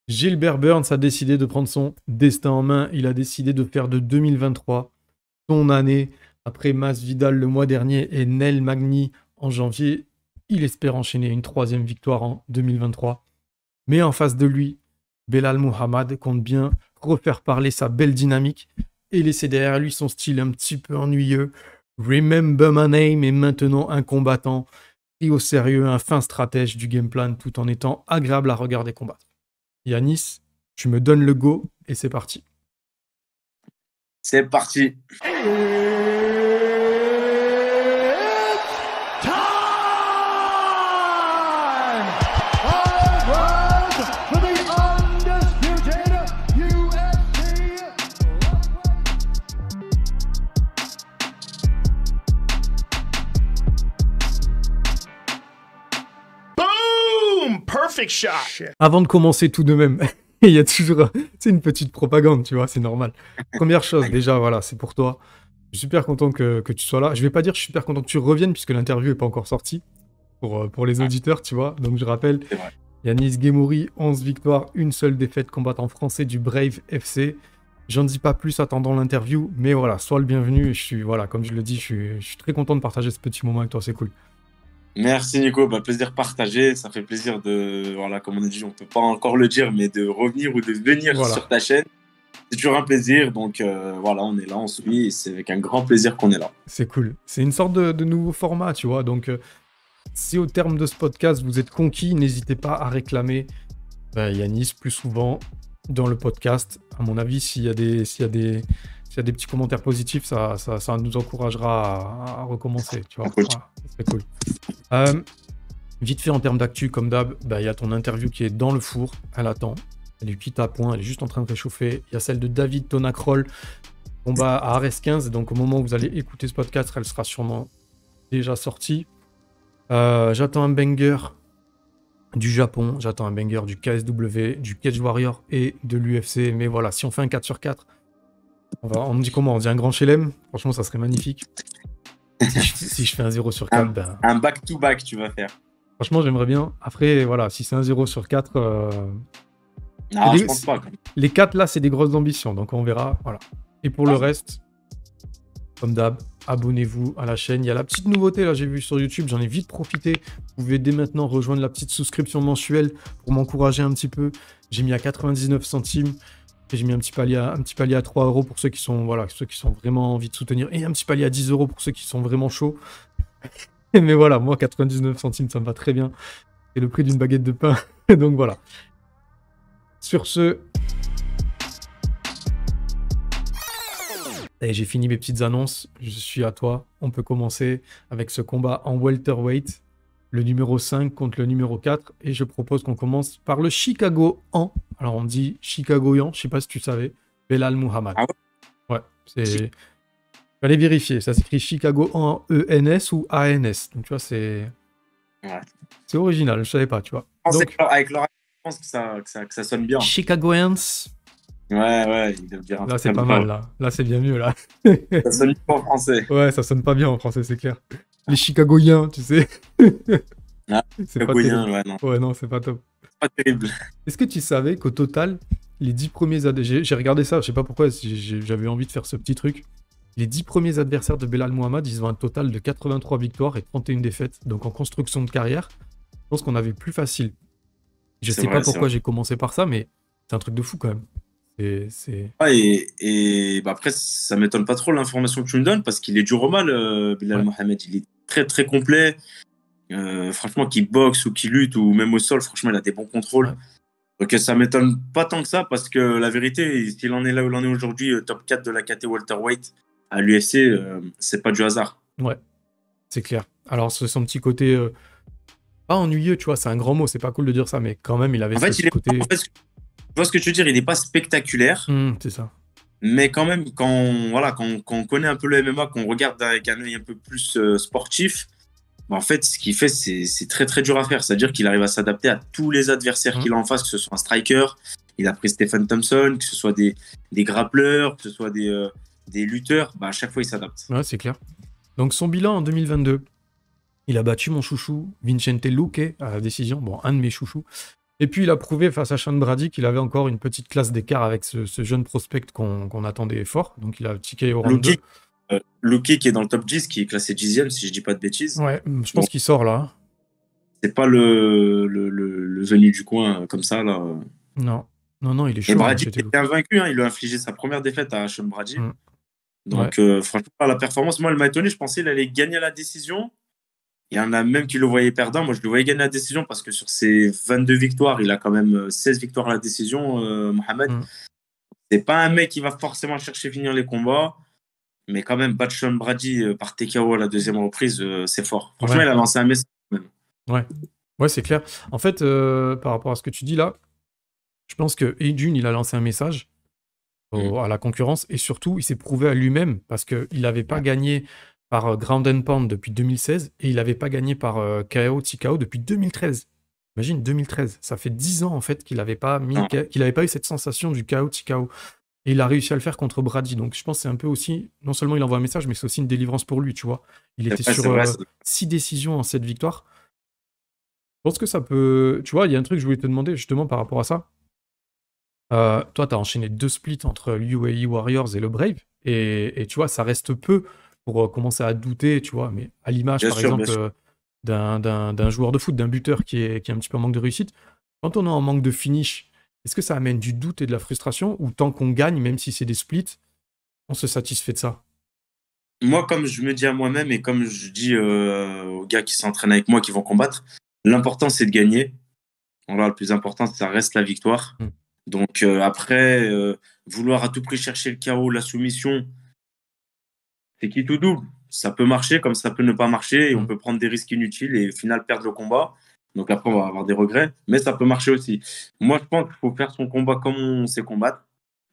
Gilbert Burns a décidé de prendre son destin en main. Il a décidé de faire de 2023 son année. Après Masvidal le mois dernier et Neil Magny en janvier, il espère enchaîner une troisième victoire en 2023. Mais en face de lui, Belal Muhammad compte bien refaire parler sa belle dynamique et laisser derrière lui son style un petit peu ennuyeux. Remember My Name est maintenant un combattant pris au sérieux, un fin stratège du game plan tout en étant agréable à regarder combattre. Yanis, tu me donnes le go et c'est parti. C'est parti. Perfect shot. Avant de commencer tout de même, il y a toujours c'est une petite propagande, tu vois, c'est normal. Première chose, déjà, voilà, c'est pour toi. Je suis super content que tu sois là. Je vais pas dire que je suis super content que tu reviennes puisque l'interview est pas encore sortie pour les auditeurs, tu vois. Donc je rappelle, Yanis Guémouri, 11 victoires, une seule défaite, combattant français du Brave FC. J'en dis pas plus attendant l'interview, mais voilà, sois le bienvenu. Je suis, voilà, comme je le dis, je suis très content de partager ce petit moment avec toi, c'est cool. Merci Nico, plaisir partagé, ça fait plaisir de, voilà, comme on a dit, on peut pas encore le dire, mais de revenir ou de venir sur ta chaîne, c'est toujours un plaisir, donc voilà, on est là, on suit, et c'est avec un grand plaisir qu'on est là. C'est cool, c'est une sorte de nouveau format, tu vois, donc si au terme de ce podcast, vous êtes conquis, n'hésitez pas à réclamer Yanis plus souvent dans le podcast. À mon avis, s'il y a des petits commentaires positifs, ça nous encouragera à recommencer, tu vois. Voilà, c'est cool. Vite fait en termes d'actu, comme d'hab, il y a ton interview qui est dans le four, elle attend, elle est cuite à point, elle est juste en train de réchauffer. Il y a celle de David Tonacrol, combat à Ares 15, donc au moment où vous allez écouter ce podcast, elle sera sûrement déjà sortie. J'attends un banger du Japon, j'attends un banger du KSW, du Cage Warrior et de l'UFC, mais voilà, si on fait un 4 sur 4, on dit comment? On dit un grand chelem? Franchement, ça serait magnifique. Si je fais un 0 sur 4, un back-to-back, tu vas faire. Franchement, j'aimerais bien. Après, voilà, si c'est un 0 sur 4... Non, je pense pas. Les 4, là, c'est des grosses ambitions, donc on verra. Voilà. Et pour le reste, comme d'hab, abonnez-vous à la chaîne. Il y a la petite nouveauté, là, j'ai vu sur YouTube, j'en ai vite profité. Vous pouvez dès maintenant rejoindre la petite souscription mensuelle pour m'encourager un petit peu. J'ai mis à 99 centimes. J'ai mis un petit palier à 3 € pour ceux qui sont, voilà, ceux qui sont vraiment envie de soutenir. Et un petit palier à 10 € pour ceux qui sont vraiment chauds. Mais voilà, moi, 99 centimes, ça me va très bien. C'est le prix d'une baguette de pain. Donc voilà. Sur ce... Et j'ai fini mes petites annonces. Je suis à toi. On peut commencer avec ce combat en welterweight. Le numéro 5 contre le numéro 4. Et je propose qu'on commence par le Chicagoan. Alors on dit Chicagoan, je sais pas si tu savais. Belal Muhammad. Ah ouais? Ouais, c'est... Fallait vérifier. Ça s'écrit Chicagoan ENS ou ANS. Donc tu vois, c'est... Ouais. C'est original, je savais pas, tu vois. Donc... Avec leur... je pense que ça sonne bien. Chicagoans. Ouais, ils doivent dire un là, c'est pas mal, là. Là, c'est bien mieux, là. Ça sonne pas en français. Ouais, ça sonne pas bien en français, c'est clair. Les Chicagoiens, tu sais. Ah, c'est pas terrible. Ouais, non. Ouais, non, c'est pas top. C'est pas terrible. Est-ce que tu savais qu'au total, les 10 premiers... J'ai regardé ça, je sais pas pourquoi, j'avais envie de faire ce petit truc. Les 10 premiers adversaires de Belal Muhammad, ils ont un total de 83 victoires et 31 défaites. Donc en construction de carrière, je pense qu'on avait plus facile. Je sais pas pourquoi j'ai commencé par ça, mais c'est un truc de fou quand même. Ouais, et après, ça m'étonne pas trop l'information que tu me donnes parce qu'il est dur au mal, Belal Muhammad. Il est très très complet. Franchement, qu'il boxe ou qu'il lutte ou même au sol, franchement, il a des bons contrôles. Donc ça m'étonne pas tant que ça parce que la vérité, s'il en est là où il en est aujourd'hui, top 4 de la KT welterweight à l'UFC, c'est pas du hasard. Ouais, c'est clair. Alors, c'est son petit côté... pas ennuyeux, tu vois, c'est un grand mot, c'est pas cool de dire ça, mais quand même, il avait ce côté... En fait, tu vois ce que tu veux dire, il n'est pas spectaculaire. C'est ça. Mais quand même, quand on connaît un peu le MMA, qu'on regarde avec un œil un peu plus sportif, en fait, ce qu'il fait, c'est très très dur à faire. C'est-à-dire qu'il arrive à s'adapter à tous les adversaires qu'il a en face, que ce soit un striker, il a pris Stephen Thompson, que ce soit des grappleurs, que ce soit des lutteurs, à chaque fois il s'adapte. Ouais, c'est clair. Donc son bilan en 2022, il a battu mon chouchou Vicente Luque à la décision, bon, un de mes chouchous. Et puis, il a prouvé face à Sean Brady qu'il avait encore une petite classe d'écart avec ce jeune prospect qu'on attendait fort. Donc, il a tické au round 2. Loki qui est dans le top 10, qui est classé 10e, si je dis pas de bêtises. Ouais, je pense qu'il sort là. C'est pas le venu du coin comme ça, là. Non, il est chaud. Et Brady était invaincu, hein, il lui a infligé sa première défaite à Sean Brady. Donc, franchement, la performance, moi, elle m'a étonné. Je pensais qu'il allait gagner la décision. Il y en a même qui le voyaient perdant. Moi, je le voyais gagner la décision parce que sur ses 22 victoires, il a quand même 16 victoires à la décision, Mohamed. C'est pas un mec qui va forcément chercher à finir les combats. Mais quand même, battre Sean Brady par TKO à la deuxième reprise, c'est fort. Franchement, il a lancé un message même. Ouais, c'est clair. En fait, par rapport à ce que tu dis là, je pense que Adrian, il a lancé un message à la concurrence et surtout, il s'est prouvé à lui-même parce qu'il n'avait pas gagné par Ground and Pound depuis 2016 et il n'avait pas gagné par KO, TKO depuis 2013. Imagine, 2013. Ça fait 10 ans en fait qu'il n'avait pas eu cette sensation du KO, TKO. Et il a réussi à le faire contre Brady. Donc je pense que c'est un peu aussi, non seulement il envoie un message, mais c'est aussi une délivrance pour lui, tu vois. Il était sur 6 décisions en 7 victoires. Je pense que ça peut... Tu vois, il y a un truc que je voulais te demander justement par rapport à ça. Toi, tu as enchaîné 2 splits entre l'UAE Warriors et le Brave. Et tu vois, ça reste peu pour commencer à douter, tu vois. Mais à l'image, par exemple, d'un joueur de foot, d'un buteur qui est un petit peu en manque de réussite, quand on est en manque de finish, est-ce que ça amène du doute et de la frustration ou tant qu'on gagne, même si c'est des splits, on se satisfait de ça? Moi, comme je me dis à moi-même et comme je dis aux gars qui s'entraînent avec moi, qui vont combattre, l'important, c'est de gagner. Voilà, le plus important, ça reste la victoire. Donc après, vouloir à tout prix chercher le KO, la soumission, c'est qui tout double. Ça peut marcher comme ça peut ne pas marcher et on peut prendre des risques inutiles et au final perdre le combat. Donc après, on va avoir des regrets, mais ça peut marcher aussi. Moi, je pense qu'il faut faire son combat comme on sait combattre.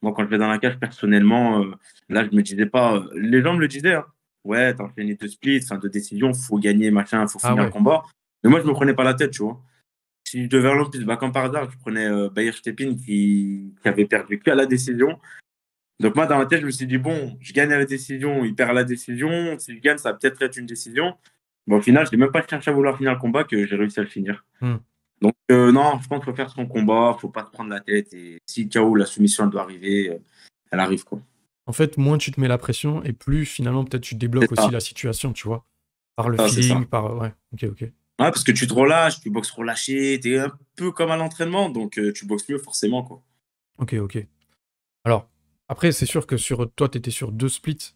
Moi, quand je vais dans la cage, personnellement, là, je me disais pas... les gens me le disaient, hein. Ouais, t'as enchaîné 2 splits, 2 décisions, faut gagner, machin, faut finir le combat. Mais moi, je me prenais pas la tête, tu vois. Si je devais aller en plus, comme par hasard, je prenais Bayer Stepin qui avait perdu qu'à la décision. Donc moi, dans ma tête, je me suis dit, bon, je gagne à la décision, il perd à la décision. Si je gagne, ça va peut-être être une décision. Bon, au final, je n'ai même pas cherché à vouloir finir le combat que j'ai réussi à le finir. Donc non, je pense qu'il faut faire son combat, il ne faut pas se prendre la tête. Et si KO, la soumission, elle doit arriver, elle arrive, quoi. En fait, moins tu te mets la pression et plus finalement peut-être tu débloques aussi la situation, tu vois. Par le feeling, par... Ouais, ok. Ouais, parce que tu te relâches, tu boxes relâché, tu es un peu comme à l'entraînement, donc tu boxes mieux forcément, quoi. Ok. Alors, après, c'est sûr que toi, tu étais sur 2 splits.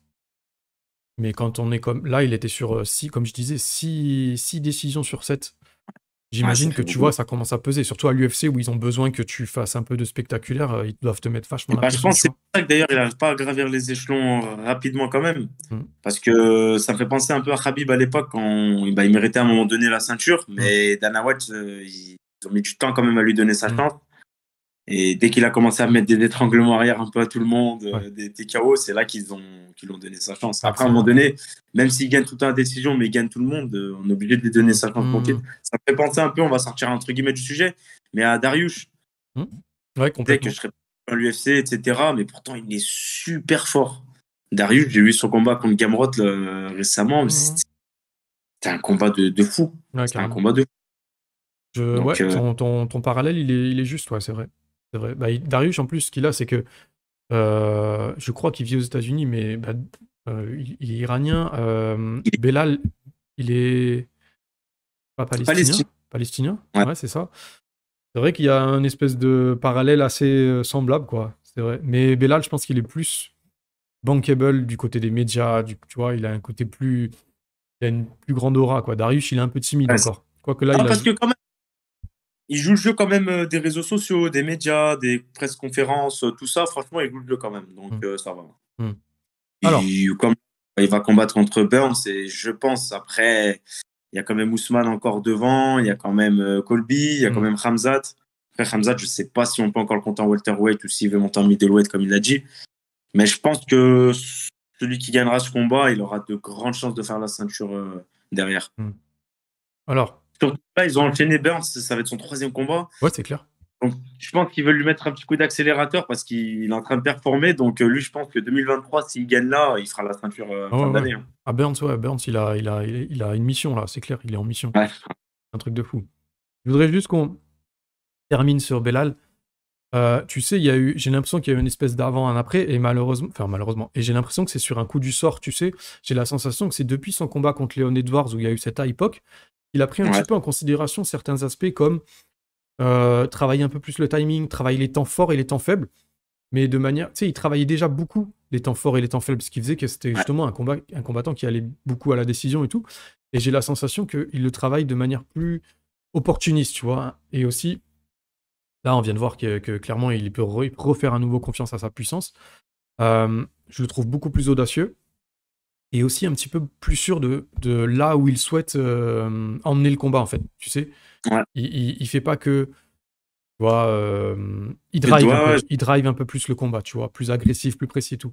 Mais quand on est comme... Là, il était sur 6, comme je disais, 6 décisions sur 7. J'imagine que tu vois, ça commence à peser. Surtout à l'UFC où ils ont besoin que tu fasses un peu de spectaculaire. Ils doivent te mettre vachement la pression. Je pense que c'est pour ça que d'ailleurs, il n'arrive pas à gravir les échelons rapidement quand même. Parce que ça me fait penser un peu à Khabib à l'époque quand il méritait à un moment donné la ceinture. Mais Dana White, ils ont mis du temps quand même à lui donner sa chance. Et dès qu'il a commencé à mettre des étranglements arrière un peu à tout le monde, des TKO, c'est là qu'ils l'ont donné sa chance. Après, à un moment donné, même s'il gagne tout le temps la décision, mais il gagne tout le monde, on est obligé de lui donner sa chance pour qu'il. Ça me fait penser un peu, on va sortir entre guillemets du sujet, mais à Dariush. Ouais, complètement. Que je serais pas à l'UFC, etc. Mais pourtant, il est super fort. Dariush, j'ai vu son combat contre Gamrot récemment. C'était un combat de fou. C'était un combat de fou. Donc, ton parallèle, il est juste, ouais, c'est vrai. C'est vrai. Dariush, en plus, ce qu'il a, c'est que je crois qu'il vit aux États-Unis, mais il est iranien. Belal, il est pas palestinien. Ouais, c'est ça. C'est vrai qu'il y a un espèce de parallèle assez semblable, quoi. C'est vrai. Mais Belal, je pense qu'il est plus bankable du côté des médias. Tu vois, il a un côté plus... Il a une plus grande aura, quoi. Dariush, il est un peu timide encore. Quoique là, parce que quand même, il joue le jeu quand même des réseaux sociaux, des médias, des presse-conférences, tout ça. Franchement, il joue le jeu quand même. Donc, ça va. Alors, il va combattre contre Burns et je pense, après, il y a quand même Ousmane encore devant, il y a quand même Colby, il y a quand même Khamzat. Après, Khamzat, je ne sais pas si on peut encore le compter en welterweight ou s'il veut monter en middleweight, comme il l'a dit. Mais je pense que celui qui gagnera ce combat, il aura de grandes chances de faire la ceinture derrière. Alors, surtout là, ils ont enchaîné Burns, ça va être son 3e combat. Ouais, c'est clair. Donc, je pense qu'ils veulent lui mettre un petit coup d'accélérateur parce qu'il est en train de performer. Donc, lui, je pense que 2023, s'il gagne là, il fera la ceinture fin d'année. Hein. Ah, Burns, il a une mission là, c'est clair, il est en mission. Ouais. Un truc de fou. Je voudrais juste qu'on termine sur Belal. Tu sais, j'ai l'impression qu'il y a eu une espèce d'avant, un après, et malheureusement, et j'ai l'impression que c'est sur un coup du sort, tu sais. J'ai la sensation que c'est depuis son combat contre Leon Edwards où il y a eu cette époque, il a pris un petit peu en considération certains aspects comme travailler un peu plus le timing, travailler les temps forts et les temps faibles, mais de manière, tu sais, il travaillait déjà beaucoup les temps forts et les temps faibles, ce qui faisait que c'était justement un combattant qui allait beaucoup à la décision et tout. Et j'ai la sensation qu'il le travaille de manière plus opportuniste, tu vois. Et aussi, là, on vient de voir que clairement, il peut refaire à nouveau confiance à sa puissance. Je le trouve beaucoup plus audacieux et aussi un petit peu plus sûr de là où il souhaite emmener le combat, en fait. Tu sais, il fait pas que, tu vois, il drive un peu plus le combat, tu vois, plus agressif, plus précis et tout.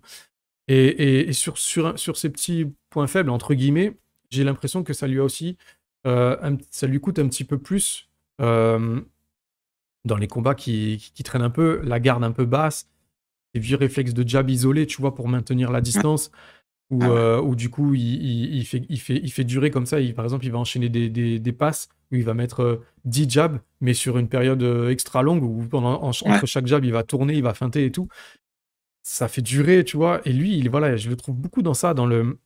Et sur ces petits points faibles, entre guillemets, j'ai l'impression que ça lui a aussi, ça lui coûte un petit peu plus dans les combats qui traînent un peu, la garde un peu basse, les vieux réflexes de jab isolé, tu vois, pour maintenir la distance, où du coup, il fait durer comme ça. Par exemple, il va enchaîner des passes où il va mettre 10 jabs, mais sur une période extra longue, où entre chaque jab, il va tourner, il va feinter et tout. Ça fait durer, tu vois. Et lui, voilà, je le trouve beaucoup dans ça, dans le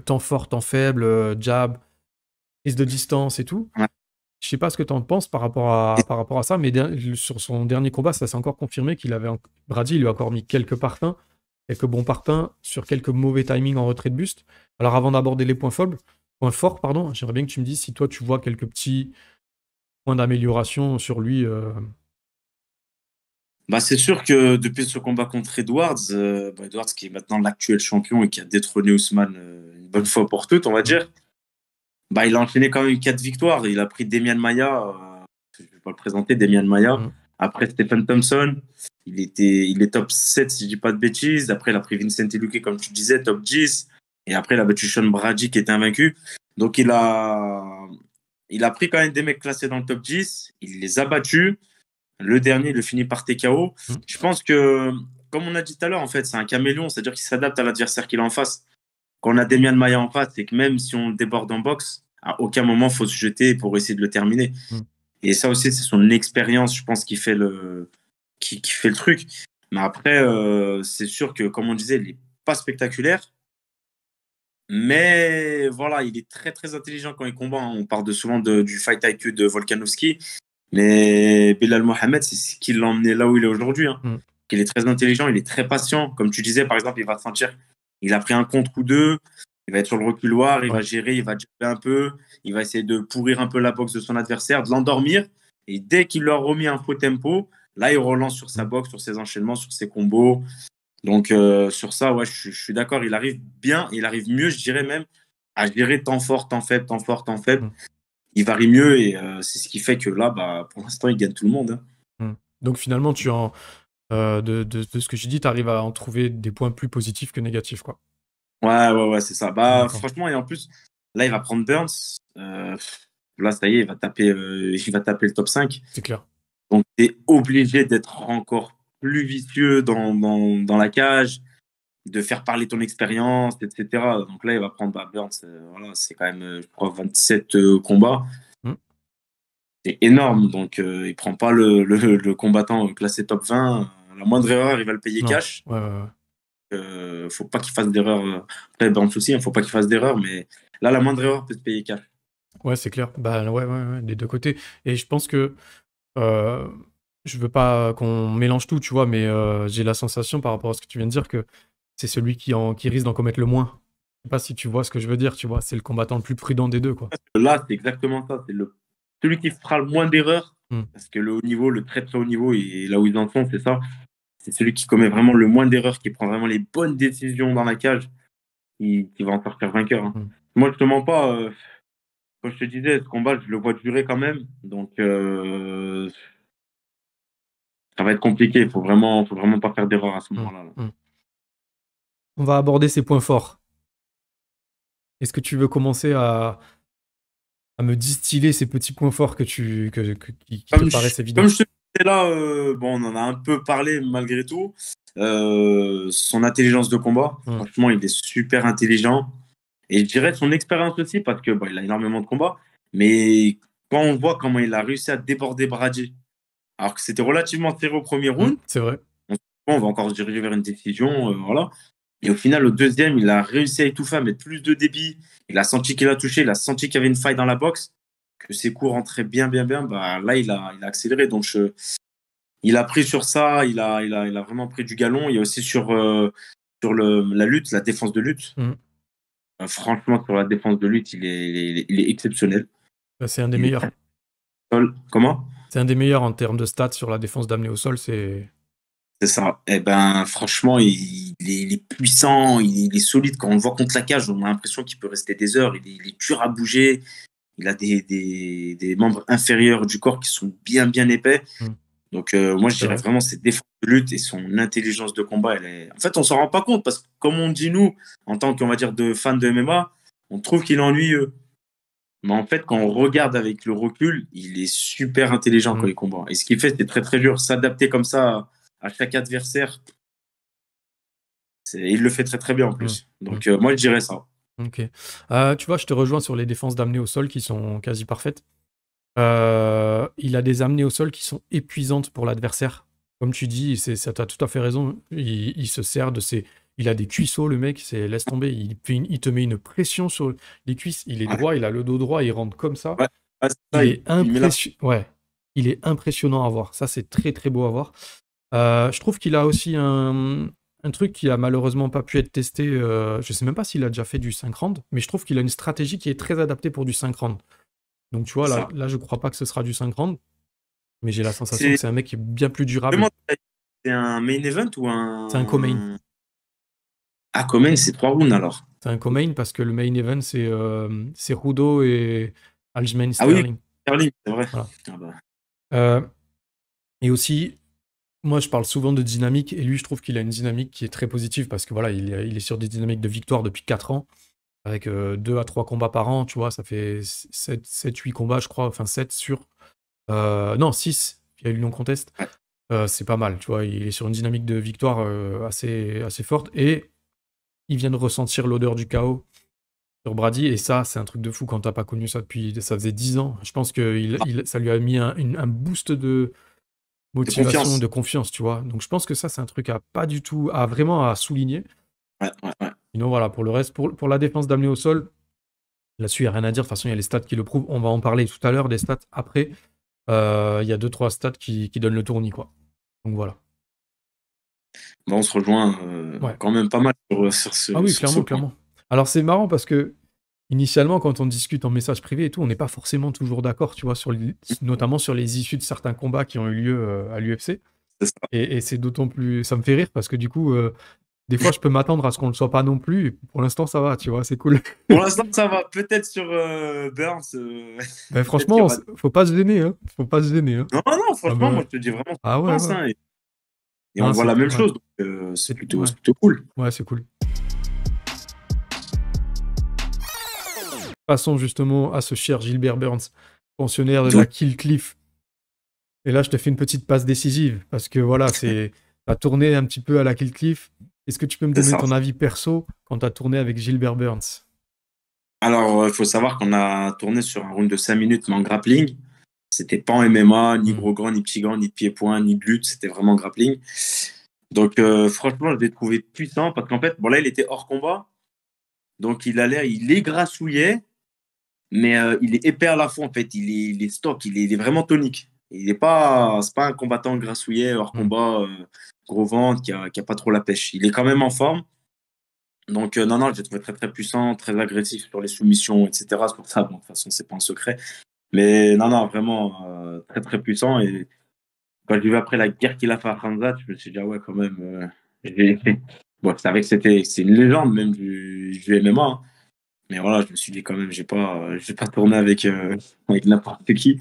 temps fort, temps faible, jab, prise de distance et tout. Je sais pas ce que tu en penses par rapport à ça, mais sur son dernier combat, ça s'est encore confirmé Brady lui a encore mis quelques bons parpaings sur quelques mauvais timings en retrait de buste. Alors avant d'aborder les points forts, pardon, j'aimerais bien que tu me dises si toi tu vois quelques petits points d'amélioration sur lui. Bah, c'est sûr que depuis ce combat contre Edwards, Edwards qui est maintenant l'actuel champion et qui a détrôné Ousmane une bonne fois pour toutes, on va dire, bah, il a enchaîné quand même 4 victoires. Il a pris Demian Maia, je ne vais pas le présenter, Demian Maia. Après Stephen Thompson, il est top 7 si je ne dis pas de bêtises. Après, il a pris Vincent Luque, comme tu disais, top 10. Et après, il a battu Sean Brady qui était invaincu. Donc, il a pris quand même des mecs classés dans le top 10. Il les a battus. Le dernier, il le finit par TKO. Je pense que, comme on a dit tout à l'heure, en fait, c'est un caméléon, c'est-à-dire qu'il s'adapte à l'adversaire qu'il a en face. Quand on a Demian Maia en face, c'est que même si on déborde en boxe, à aucun moment, il faut se jeter pour essayer de le terminer. Et ça aussi, c'est son expérience, je pense, qui fait le truc. Mais après, c'est sûr que, comme on disait, il n'est pas spectaculaire. Mais voilà, il est très, très intelligent quand il combat. On parle souvent du fight IQ de Volkanovski. Mais Belal Mohamed, c'est ce qui l'a emmené là où il est aujourd'hui. Il est très intelligent, il est très patient. Comme tu disais, par exemple, il va sentir, il a pris un contre ou deux, il va être sur le reculoir, il va gérer, il va jabber un peu, il va essayer de pourrir un peu la boxe de son adversaire, de l'endormir. Et dès qu'il leur a remis un faux tempo, là, il relance sur sa boxe, sur ses enchaînements, sur ses combos. Donc, sur ça, ouais, je suis d'accord. Il arrive bien, il arrive mieux, je dirais même, à gérer temps fort, temps faible, temps fort, temps faible. Il varie mieux et c'est ce qui fait que là, bah, pour l'instant, il gagne tout le monde. Donc finalement, de ce que j'ai dit, tu arrives à en trouver des points plus positifs que négatifs, quoi. Ouais, c'est ça. Bah, franchement, et en plus, là, il va prendre Burns. Là, ça y est, il va taper le top 5. C'est clair. Donc, tu es obligé d'être encore plus vicieux dans la cage, de faire parler ton expérience, etc. Donc là, il va prendre Burns. Voilà, c'est quand même, je crois, 27 combats. C'est énorme. Donc, il ne prend pas le combattant classé top 20. La moindre erreur, il va le payer cash. Faut pas qu'il fasse d'erreur. Après, Burns aussi, faut pas qu'il fasse d'erreur. Mais là, la moindre erreur peut se payer cash. Ouais, c'est clair. Bah, ouais, des deux côtés. Et je pense que je veux pas qu'on mélange tout, tu vois, mais j'ai la sensation par rapport à ce que tu viens de dire que c'est celui qui risque d'en commettre le moins. Je sais pas si tu vois ce que je veux dire, tu vois. C'est le combattant le plus prudent des deux, quoi. Là, c'est exactement ça. C'est celui qui fera le moins d'erreurs. Parce que le haut niveau, le très très haut niveau, et là où ils en sont, c'est ça. C'est celui qui commet vraiment le moins d'erreurs, qui prend vraiment les bonnes décisions dans la cage, qui va en sortir vainqueur. Moi, je te mens pas. Comme je te disais, ce combat, je le vois durer quand même. Donc, ça va être compliqué. Il faut vraiment pas faire d'erreur à ce moment-là. On va aborder ses points forts. Est-ce que tu veux commencer à me distiller ces petits points forts qui te paraissent évidents? Comme je te disais là, on en a un peu parlé malgré tout. Son intelligence de combat, franchement, il est super intelligent. Et je dirais son expérience aussi, parce que il a énormément de combats. Mais quand on voit comment il a réussi à déborder Brady, alors que c'était relativement serré au premier round, C'est vrai. on va encore se diriger vers une décision, voilà. Et au final, au deuxième, il a réussi à étouffer, à mettre plus de débit. Il a senti qu'il a touché, il a senti qu'il y avait une faille dans la boxe, que ses coups rentraient bien. Bah, là, il a accéléré. Donc, il a pris sur ça, il a vraiment pris du galon. Il y a aussi sur la lutte, la défense de lutte. Franchement, sur la défense de lutte, il est exceptionnel. Bah, c'est un des meilleurs. Comment? C'est un des meilleurs en termes de stats sur la défense d'amener au sol. C'est ça. Eh ben, franchement, il est puissant, il est solide. Quand on le voit contre la cage, on a l'impression qu'il peut rester des heures. Il est dur à bouger. Il a des membres inférieurs du corps qui sont bien, bien épais. Donc, moi, je dirais vraiment ses défenses de lutte et son intelligence de combat. En fait, on s'en rend pas compte parce que, comme on dit, nous, en tant qu'on va dire de fans de MMA, on trouve qu'il est ennuyeux. Mais en fait, quand on regarde avec le recul, il est super intelligent quand il combat. Et ce qu'il fait, c'est très, très dur. S'adapter comme ça à chaque adversaire, il le fait très, très bien en plus. Donc, moi, je dirais ça. Ok. Tu vois, je te rejoins sur les défenses d'amener au sol qui sont quasi parfaites. Il a des amenées au sol qui sont épuisantes pour l'adversaire. Comme tu dis, ça t'as tout à fait raison. Il se sert de ses. Il a des cuisseaux, le mec, laisse tomber. Il te met une pression sur les cuisses. Il est droit, il a le dos droit, il rentre comme ça. Il est impressionnant à voir. Ça, c'est très très beau à voir. Je trouve qu'il a aussi un truc qui a malheureusement pas pu être testé. Je sais même pas s'il a déjà fait du 5 rounds, mais je trouve qu'il a une stratégie qui est très adaptée pour du 5 rounds. Donc tu vois, là je crois pas que ce sera du 5 rounds, mais j'ai la sensation que c'est un mec qui est bien plus durable. C'est un main event ou un... C'est un co-main. Ah, co-main, c'est 3 rounds alors. C'est un co-main parce que le main event, c'est Rudo et Aljamain Sterling. Ah oui, Sterling, c'est vrai. Voilà. Ah bah. Et aussi, moi je parle souvent de dynamique, et lui je trouve qu'il a une dynamique qui est très positive parce que voilà, il est sur des dynamiques de victoire depuis 4 ans. Avec 2 à 3 combats par an, tu vois, ça fait 7-8 combats, je crois, enfin 7 sur... non, 6, il y a eu le non-contest. C'est pas mal, tu vois, il est sur une dynamique de victoire assez forte, et il vient de ressentir l'odeur du chaos sur Brady, et ça, c'est un truc de fou quand t'as pas connu ça depuis... Ça faisait 10 ans. Je pense que ça lui a mis un boost de motivation, de confiance, tu vois. Donc je pense que ça, c'est un truc vraiment à souligner. Ouais. Sinon, voilà, pour le reste, pour la défense d'amener au sol, là-dessus, il n'y a rien à dire. De toute façon, il y a les stats qui le prouvent. On va en parler tout à l'heure des stats après. Il y a 2-3 stats qui donnent le tournis, quoi. Donc voilà. Bon, on se rejoint quand même pas mal sur ce. Ah oui, clairement. Alors c'est marrant parce que initialement, quand on discute en message privé et tout, on n'est pas forcément toujours d'accord, tu vois, notamment sur les issues de certains combats qui ont eu lieu à l'UFC. Et c'est d'autant plus... Ça me fait rire parce que du coup... Des fois, je peux m'attendre à ce qu'on ne le soit pas non plus. Et pour l'instant, ça va, tu vois, c'est cool. Pour l'instant, ça va. Peut-être sur Burns. Ben, franchement, faut pas se gêner. Hein. Faut pas se gêner. Hein. Non, franchement, moi, je te dis vraiment. Ouais. Et on voit la même chose. Donc, c'est plutôt cool. Ouais, c'est cool. Passons justement à ce cher Gilbert Burns, pensionnaire de la Kill Cliff. Et là, je te fais une petite passe décisive. Parce que voilà, t'as tourné un petit peu à la Kill Cliff. Est-ce que tu peux me donner ton avis perso quand tu as tourné avec Gilbert Burns? Alors, il faut savoir qu'on a tourné sur un round de 5 minutes, mais en grappling. C'était pas en MMA, ni gros grand, ni petit grand, ni de pied-point, ni de lutte. C'était vraiment grappling. Donc, franchement, je l'ai trouvé puissant parce qu'en fait, bon, là, il était hors combat. Donc, il est grassouillet, mais il est épais à la fois, en fait. Il est stock, il est vraiment tonique. C'est pas un combattant grassouillet, hors combat, gros ventre, qui a pas trop la pêche. Il est quand même en forme. Donc, non, je l'ai trouvé très, très puissant, très agressif sur les soumissions, etc. C'est pour ça, bon, de toute façon, c'est pas un secret. Mais non, vraiment, très, très puissant. Et quand j'ai vu après la guerre qu'il a fait à Khamzat, je me suis dit, ah ouais, quand même, bon, je savais que c'est une légende, même du MMA. Hein. Mais voilà, je me suis dit, quand même, je vais pas tourner avec n'importe qui.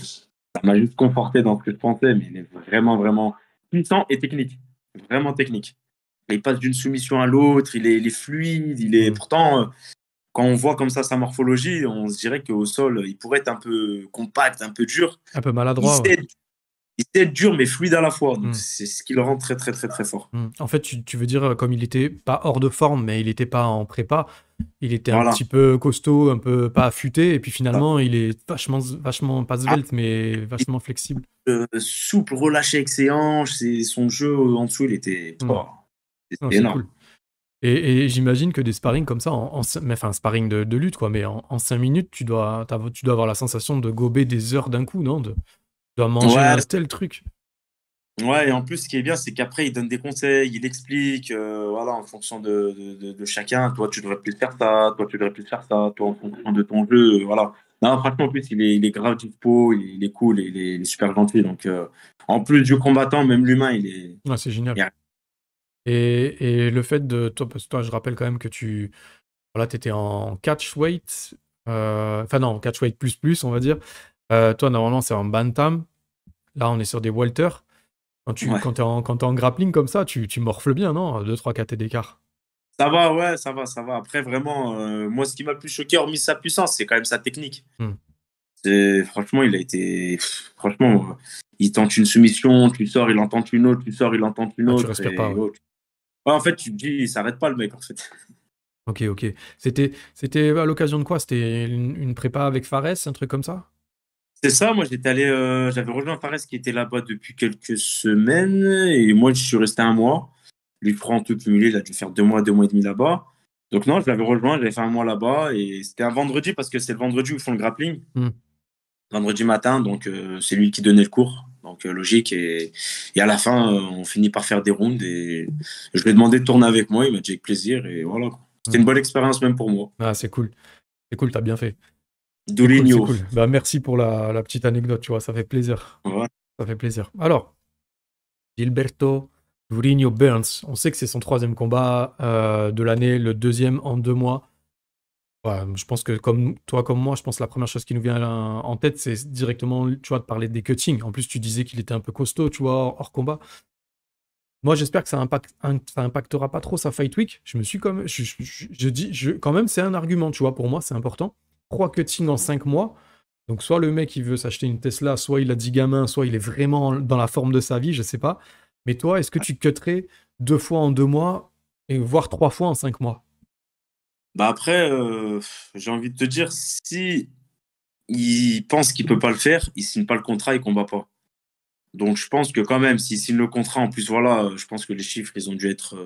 Ça m'a juste conforté dans ce que je pensais, mais il est vraiment, vraiment puissant et technique. Vraiment technique. Il passe d'une soumission à l'autre, il est fluide, pourtant, quand on voit comme ça sa morphologie, on se dirait qu'au sol, il pourrait être un peu compact, un peu dur. Un peu maladroit. il sait être dur mais fluide à la fois. Donc c'est ce qui le rend très très très très fort. En fait, tu veux dire, comme il était pas hors de forme, mais il était pas en prépa, il était un Voilà. petit peu costaud, un peu pas affûté, et puis Ah. finalement, il est vachement pas svelte, mais vachement flexible. Souple, relâché avec ses hanches, son jeu en dessous, il était Non, c'était c'est énorme. cool. Et j'imagine que des sparring comme ça, mais enfin, sparring de lutte, quoi, mais en 5 minutes, tu dois avoir la sensation de gober des heures d'un coup, non? Tu dois manger Ouais, un tel truc. ouais, et en plus, ce qui est bien, c'est qu'après, il donne des conseils, il explique, voilà, en fonction de chacun. Toi, tu devrais plus faire ça, toi, tu devrais plus faire ça, toi, en fonction de ton jeu, voilà. Non, franchement, en plus, il est grave dispo, il est cool, il est super gentil. Donc, en plus du combattant, même l'humain, il est. Ouais, c'est génial. il- Et le fait de toi, parce que toi, je rappelle quand même que voilà, t'étais en catch weight, enfin non, catch weight plus, on va dire. Toi, normalement, c'est en bantam. Là, on est sur des welter. Ouais. Quand t'es en grappling comme ça, tu morfles bien, non? 2-3 KT d'écart. Ça va, ouais, ça va, ça va. Après, vraiment, moi, ce qui m'a le plus choqué, hormis sa puissance, c'est quand même sa technique. Franchement, il a été. Franchement, il tente une soumission, tu sors, il en tente une autre, tu sors, il en tente une Ah, tu autre. respires pas, ouais. Ouais, en fait, tu te dis, il s'arrête pas, le mec, en fait. Ok. C'était à l'occasion de quoi? C'était une prépa avec Fares, un truc comme ça? C'est ça, moi, j'avais rejoint Fares qui était là-bas depuis quelques semaines, et moi, je suis resté un mois. Lui, en tout cumulé, il a dû faire 2 mois et demi là-bas. Donc, non, je l'avais rejoint, j'avais fait un mois là-bas, et c'était un vendredi, parce que c'est le vendredi où ils font le grappling. Vendredi matin, donc c'est lui qui donnait le cours, donc logique. Et à la fin, on finit par faire des rounds et je lui ai demandé de tourner avec moi, il m'a dit avec plaisir et voilà. C'était une bonne expérience même pour moi. Ah, c'est cool. C'est cool, t'as bien fait. C'est Douligno. cool. Bah, merci pour la petite anecdote, tu vois, ça fait plaisir. Ouais. Ça fait plaisir. Alors, Gilberto Durinho Burns, on sait que c'est son 3e combat de l'année, le 2e en 2 mois. Ouais, je pense que comme toi, comme moi, je pense que la première chose qui nous vient en tête, c'est directement, tu vois, de parler des cuttings. En plus, tu disais qu'il était un peu costaud, tu vois, hors combat. Moi, j'espère que ça impactera pas trop sa fight week. Je me suis quand même, je dis, quand même, c'est un argument, tu vois, pour moi, c'est important. 3 cuttings en 5 mois. Donc, soit le mec, il veut s'acheter une Tesla, soit il a 10 gamins, soit il est vraiment dans la forme de sa vie, je sais pas. Mais toi, est-ce que tu cutterais 2 fois en 2 mois, et voire 3 fois en 5 mois? Bah après, j'ai envie de te dire, si il pense qu'il peut pas le faire, il signe pas le contrat, il combat pas. Donc je pense que quand même, s'il signe le contrat, en plus voilà, je pense que les chiffres, ils ont dû être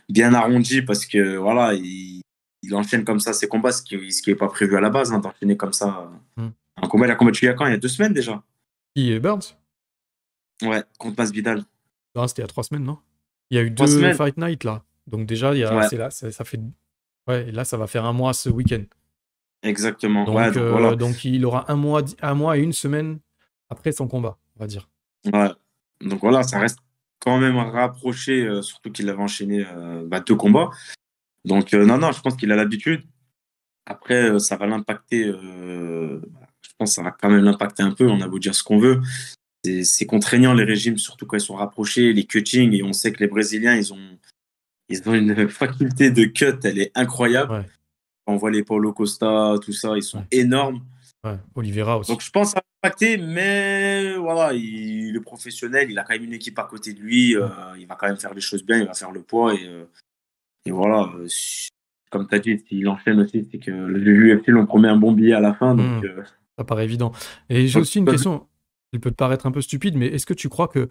bien arrondis parce que voilà, il enchaîne comme ça ses combats, ce qui est pas prévu à la base, hein, d'enchaîner comme ça. Un combat, il a combattu il y a quand? Il y a 2 semaines déjà. Qui est Burns? Ouais, contre Masvidal. Non, c'était il y a 3 semaines, non? Il y a eu 3 2 semaines. Fight Night là. Donc déjà, Ouais, c'est là, ça fait. Ouais, et là, ça va faire un mois ce week-end. exactement. Ouais, Donc, donc voilà. donc il aura un mois et une semaine après son combat, on va dire. Ouais. Donc voilà, ça reste quand même rapproché, surtout qu'il avait enchaîné 2 combats. Donc non, non, je pense qu'il a l'habitude. Après, ça va l'impacter. Je pense que ça va quand même l'impacter un peu. On a beau dire ce qu'on veut. C'est contraignant les régimes, surtout quand ils sont rapprochés, les cuttings. Et on sait que les Brésiliens, ils ont une faculté de cut, elle est incroyable. Ouais, On voit les Paulo Costa, tout ça, ils sont ouais, énormes. ouais. Oliveira Donc aussi. je pense que ça va impacter, mais voilà, il est professionnel, il a quand même une équipe à côté de lui, il va quand même faire les choses bien, il va faire le poids et voilà. Comme tu as dit, s'il enchaîne aussi, c'est que le UFC l'ont promet un bon billet à la fin. Donc, Ça paraît évident. Et j'ai aussi une question, elle peut te paraître un peu stupide, mais est-ce que tu crois que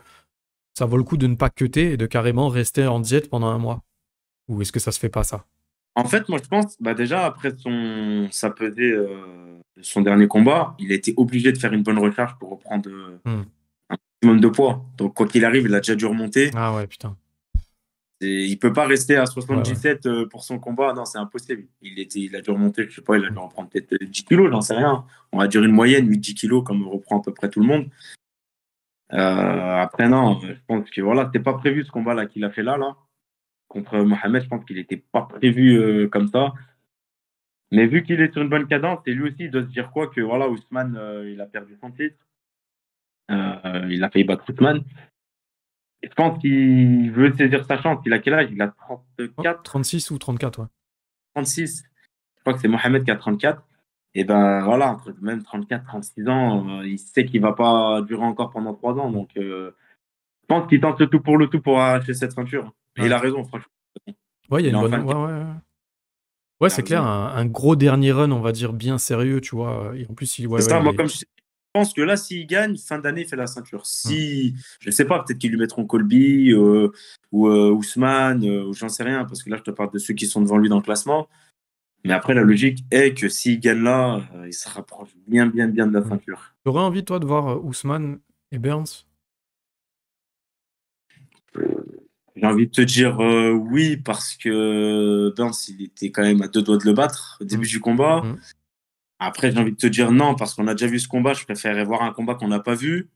ça vaut le coup de ne pas cutter et de carrément rester en diète pendant un mois? Ou est-ce que ça se fait pas, ça? en fait, moi je pense, déjà après sa pesée, son dernier combat, il a été obligé de faire une bonne recharge pour reprendre un maximum de poids. Donc quoi qu'il arrive, il a déjà dû remonter. Ah ouais, putain. Il peut pas rester à Ouais. 77 pour son combat. Non, c'est impossible. Il a dû remonter, je sais pas, il a dû reprendre peut-être 10 kilos, j'en sais rien. On va dire une moyenne, 8-10 kilos, comme reprend à peu près tout le monde. Après, non, je pense que voilà, c'était pas prévu ce combat-là qu'il a fait là. Contre Mohamed, je pense qu'il n'était pas prévu comme ça. Mais vu qu'il est sur une bonne cadence, et lui aussi, il doit se dire quoi que voilà, Ousmane, il a perdu son titre. Il a failli battre Ousmane. Et je pense qu'il veut saisir sa chance. Il a quel âge? Il a 34, 36 ou 34, ouais. 36. Je crois que c'est Mohamed qui a 34. Et ben voilà, entre même 34, 36 ans, il sait qu'il va pas durer encore pendant 3 ans. Donc, je pense qu'il tente le tout pour arracher cette ceinture. Et il Ouais. a raison, franchement. Ouais, il y a Il est une en bonne. fin de Ouais, carrière, ouais, ouais. Ouais, il a c'est clair, raison. un gros dernier run, on va dire, bien sérieux, tu vois. Et en plus, C'est ça, il moi, est. comme je pense que là, s'il gagne, fin d'année, il fait la ceinture. Hmm. Si, je sais pas, peut-être qu'ils lui mettront Colby ou Ousmane, ou j'en sais rien, parce que là, je te parle de ceux qui sont devant lui dans le classement. Mais après, la logique est que s'il gagne là, il se rapproche bien, bien, bien de la Hmm. ceinture. T'aurais envie, toi, de voir Ousmane et Burns? J'ai envie de te dire oui, parce que Burns, il était quand même à 2 doigts de le battre au Hmm. début du combat. Hmm. Après, j'ai envie de te dire non, parce qu'on a déjà vu ce combat. Je préférerais voir un combat qu'on n'a pas vu.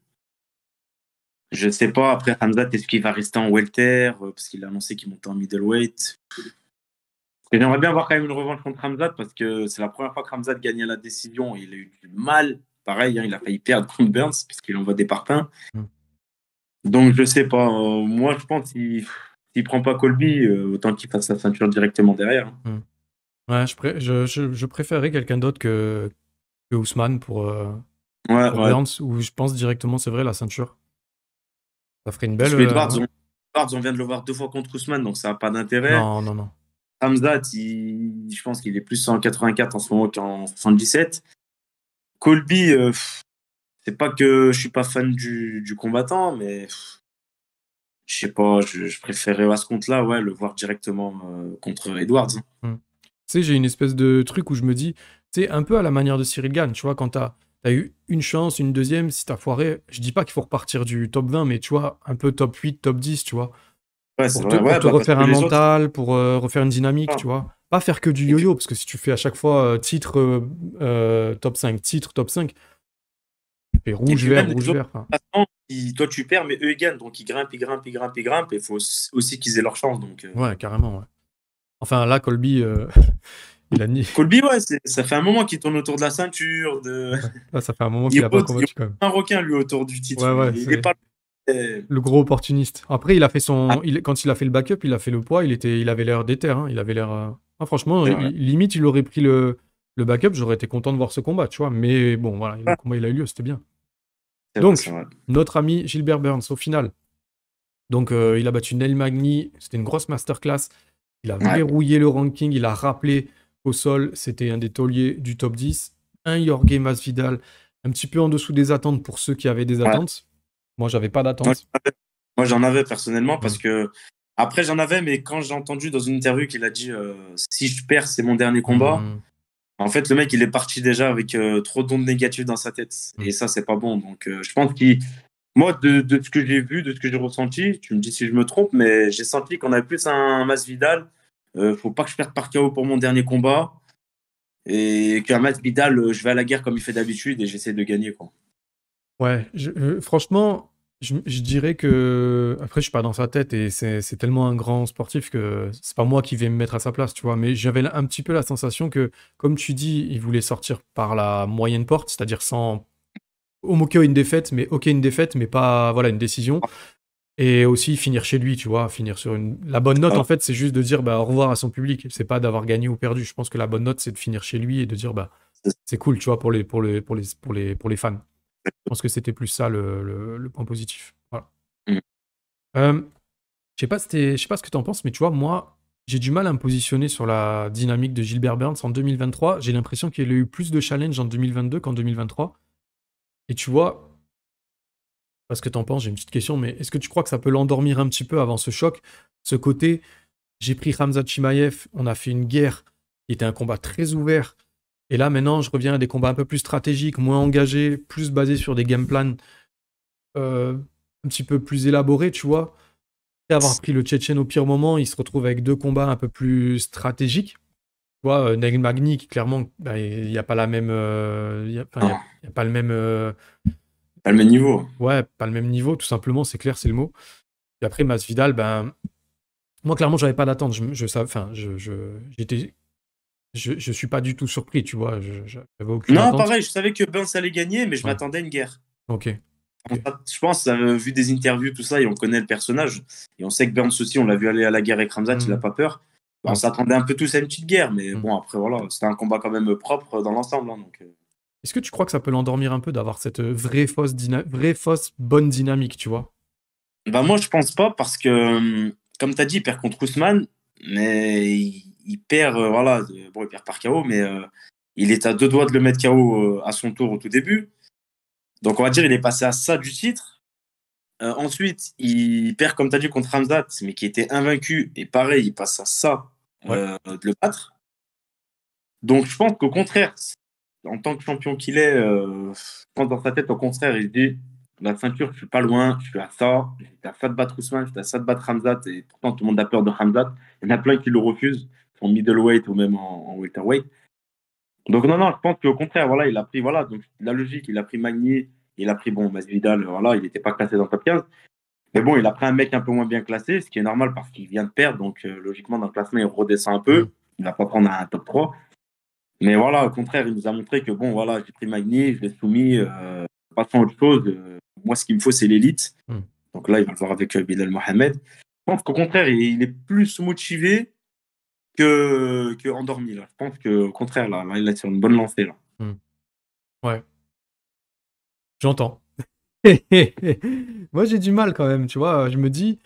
Je sais pas, après Hamzat, est-ce qu'il va rester en welter parce qu'il a annoncé qu'il montait en middleweight. Et j'aimerais bien voir quand même une revanche contre Hamzat parce que c'est la première fois que Hamzat gagnait la décision et il a eu du mal. Pareil, hein, il a failli perdre contre Burns parce qu'il envoie des parpaings. Hmm. Donc je sais pas. Moi, je pense qu'il s'il prend pas Colby, autant qu'il fasse sa ceinture directement derrière. Hmm. Ouais, je préférerais quelqu'un d'autre que Ousmane Ouais, pour ouais. Burns, où je pense directement, c'est vrai, la ceinture. Ça ferait une Parce belle. que Ouais. Edwards, on vient de le voir 2 fois contre Ousmane, donc ça n'a pas d'intérêt. Non, non, non. Hamzat, je pense qu'il est plus en 84 en ce moment qu'en 77. Colby, c'est pas que je suis pas fan du combattant, mais je sais pas, je préférais à ce compte-là, ouais, le voir directement contre Edwards. Hmm. Tu sais, j'ai une espèce de truc où je me dis, tu sais, un peu à la manière de Cyril Gane, tu vois, quand t'as eu une chance, une deuxième, si t'as foiré, je dis pas qu'il faut repartir du top 20, mais tu vois, un peu top 8, top 10, tu vois, Ouais, c'est vrai. pour Ouais, te bah parce refaire que un les autres, mental, pour refaire une dynamique, ah, tu vois. Pas faire que du et puis, yo-yo, parce que si tu fais à chaque fois titre, top 5, titre, top 5, tu fais et rouge, puis vert, même les rouge, autres, vert. Enfin, toi tu perds, mais eux ils gagnent, donc ils grimpent, ils grimpent, ils grimpent, ils grimpent, et il faut aussi qu'ils aient leur chance. Donc, ouais, carrément, ouais. Enfin, là, Colby, il a ni... Colby, ouais, ça fait un moment qu'il tourne autour de la ceinture, Ouais. Là, ça fait un moment il qu'il a pas rôde, il rôde combattu, quand même. un requin lui autour du titre. Ouais, ouais, Il est c'est... pas. euh, Le gros opportuniste. Après, il a fait ah, quand il a fait le backup, il a fait le poids, il avait l'air déter, hein. Il avait l'air. Ah, franchement, c'est vrai. limite, il aurait pris le backup, j'aurais été content de voir ce combat, tu vois. Mais bon, voilà, le Ouais, combat, il a eu lieu, c'était bien. c'est vrai, c'est Donc, vrai. notre ami Gilbert Burns, au final. Donc, il a battu Neil Magny, c'était une grosse masterclass. Il a Ouais, verrouillé le ranking, il a rappelé au sol, c'était un des tauliers du top 10. Un Jorge Masvidal, un petit peu en dessous des attentes pour ceux qui avaient des ouais. attentes. Moi, j'avais pas Moi, d'attente. j'en avais personnellement Hmm. parce que après j'en avais, mais quand j'ai entendu dans une interview qu'il a dit si je perds, c'est mon dernier combat. Hmm. En fait, le mec, il est parti déjà avec trop d'ondes négatives dans sa tête. Hmm. Et ça, c'est pas bon. Donc, je pense moi, de ce que j'ai vu, de ce que j'ai ressenti, tu me dis si je me trompe, mais j'ai senti qu'on avait plus un Masvidal. Faut pas que je perde par KO pour mon dernier combat. Et qu'un Masvidal, je vais à la guerre comme il fait d'habitude et j'essaie de gagner, quoi. Ouais, franchement, je dirais que. Après, je suis pas dans sa tête et c'est tellement un grand sportif que c'est pas moi qui vais me mettre à sa place, tu vois. Mais j'avais un petit peu la sensation que, comme tu dis, il voulait sortir par la moyenne porte, c'est-à-dire sans. Ok, une défaite, mais pas, voilà, une décision. Et aussi finir chez lui, tu vois, finir sur une. La bonne note, Ah, en fait, c'est juste de dire bah, au revoir à son public. C'est pas d'avoir gagné ou perdu. Je pense que la bonne note, c'est de finir chez lui et de dire bah, c'est- c'est cool, tu vois, pour les fans. Je pense que c'était plus ça le point positif. Voilà. Mm. Euh, je sais pas ce que tu en penses, mais tu vois, moi, j'ai du mal à me positionner sur la dynamique de Gilbert Burns en 2023. J'ai l'impression qu'il a eu plus de challenges en 2022 qu'en 2023. Et tu vois, parce que tu en penses, j'ai une petite question, mais est-ce que tu crois que ça peut l'endormir un petit peu avant ce choc? Ce côté, j'ai pris Khamzat Chimaev, on a fait une guerre qui était un combat très ouvert. Et là, maintenant, je reviens à des combats un peu plus stratégiques, moins engagés, plus basés sur des game plans un petit peu plus élaborés, tu vois. Après avoir pris le Tchétchène au pire moment, il se retrouve avec deux combats un peu plus stratégiques. Tu vois, Neil Magny, qui clairement, bah, il n'y a pas la même. Non, Il y a pas le même. pas le même niveau. Ouais, pas le même niveau, tout simplement, c'est clair, c'est le mot. Et après, Masvidal, ben. Moi, clairement, j'avais pas d'attente. Enfin, je suis pas du tout surpris, tu vois. J'avais aucune Non, attente. pareil, je savais que Burns allait gagner, mais je Ouais. m'attendais à une guerre. Ok. Ok. Je pense, vu des interviews, tout ça, et on connaît le personnage, et on sait que Burns aussi, on l'a vu aller à la guerre avec Ramzat, il n'a Hmm. pas peur. On s'attendait un peu tous à une petite guerre, mais bon, après, voilà, c'était un combat quand même propre dans l'ensemble. Hein, donc, Est-ce que tu crois que ça peut l'endormir un peu d'avoir cette vraie fausse bonne dynamique, tu vois? Bah, moi, je pense pas parce que, comme tu as dit, il perd contre Ousmane, mais il perd, voilà, bon, il perd par KO, mais il est à 2 doigts de le mettre KO à son tour au tout début. Donc, on va dire, il est passé à ça du titre. Ensuite, il perd, comme tu as dit, contre Hamzat, mais qui était invaincu. Et pareil, il passe à ça de le battre. Donc, je pense qu'au contraire, en tant que champion qu'il est, je pense dans sa tête, au contraire, il dit la ceinture, je suis pas loin, je suis à ça, j'étais à ça de battre Ousmane, j'étais à ça de battre Hamzat, et pourtant tout le monde a peur de Hamzat. Il y en a plein qui le refusent, en middleweight ou même en welterweight. Donc, non, non, je pense qu'au contraire, voilà, il a pris, voilà, donc la logique, il a pris Magny, il a pris, bon, Masvidal, voilà, il n'était pas classé dans le top 15. Mais bon, il a pris un mec un peu moins bien classé, ce qui est normal parce qu'il vient de perdre, donc logiquement, dans le classement, il redescend un peu. Il ne va pas prendre un top 3. Mais voilà, au contraire, il nous a montré que bon, voilà, j'ai pris Magny, je l'ai soumis, passons à autre chose. Moi, ce qu'il me faut, c'est l'élite. Donc là, il va le voir avec Bilal Mohamed. Je pense qu'au contraire, il est plus motivé que endormi. Là. Je pense qu'au contraire, là, il est sur une bonne lancée. Là. Ouais. J'entends. Moi, j'ai du mal quand même, tu vois. Je me dis,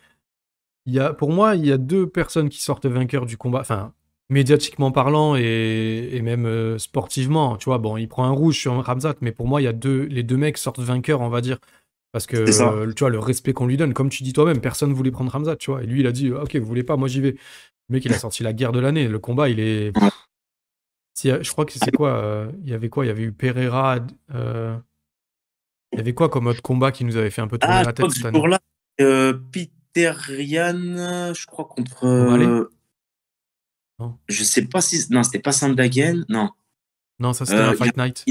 pour moi, il y a 2 personnes qui sortent vainqueurs du combat. Enfin, médiatiquement parlant et même sportivement, tu vois. Bon, il prend un rouge sur Ramzat, mais pour moi, il y a les 2 mecs sortent vainqueurs, on va dire. Parce que, tu vois, le respect qu'on lui donne, comme tu dis toi-même, personne voulait prendre Ramzat, tu vois. Et lui, il a dit, ok, vous voulez pas, moi j'y vais. Le mec, il a sorti la guerre de l'année. Le combat, il est... je crois que c'est quoi il y avait quoi? Il y avait eu Pereira... Il y avait quoi comme autre combat qui nous avait fait un peu tourner la tête cette année? Là, Peter Yan, je crois, contre... Non. Je sais pas si... Non, c'était pas Sandhagen, non. Non, ça c'était un Fight Night.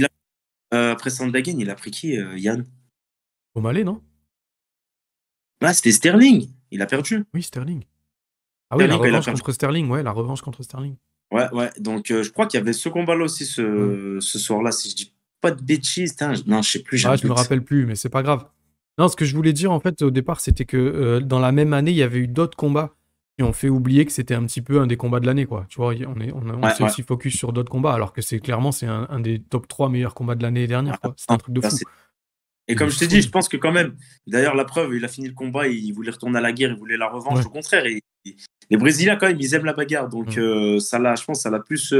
Après Sandhagen, il a pris qui, Yann? O'Malley, non? Ah, c'était Sterling. Il a perdu. Oui, Sterling. Ah oui, la revanche contre Sterling. Ouais, la revanche contre Sterling. Ouais. Donc, je crois qu'il y avait ce combat-là aussi ce soir-là, si je dis pas de bêtises. Non, je sais plus. Je me rappelle plus, mais c'est pas grave. Non, ce que je voulais dire, en fait, au départ, c'était que dans la même année, il y avait eu d'autres combats qui ont fait oublier que c'était un petit peu un des combats de l'année, quoi. Tu vois, on s'est aussi focus sur d'autres combats, alors que c'est un des top 3 meilleurs combats de l'année dernière, quoi. C'est un truc de fou. Et comme je t'ai dit, je pense que quand même, d'ailleurs, la preuve, il a fini le combat, il voulait retourner à la guerre, il voulait la revanche. Au contraire, les Brésiliens, quand même, ils aiment la bagarre. Donc, je pense que ça l'a plus,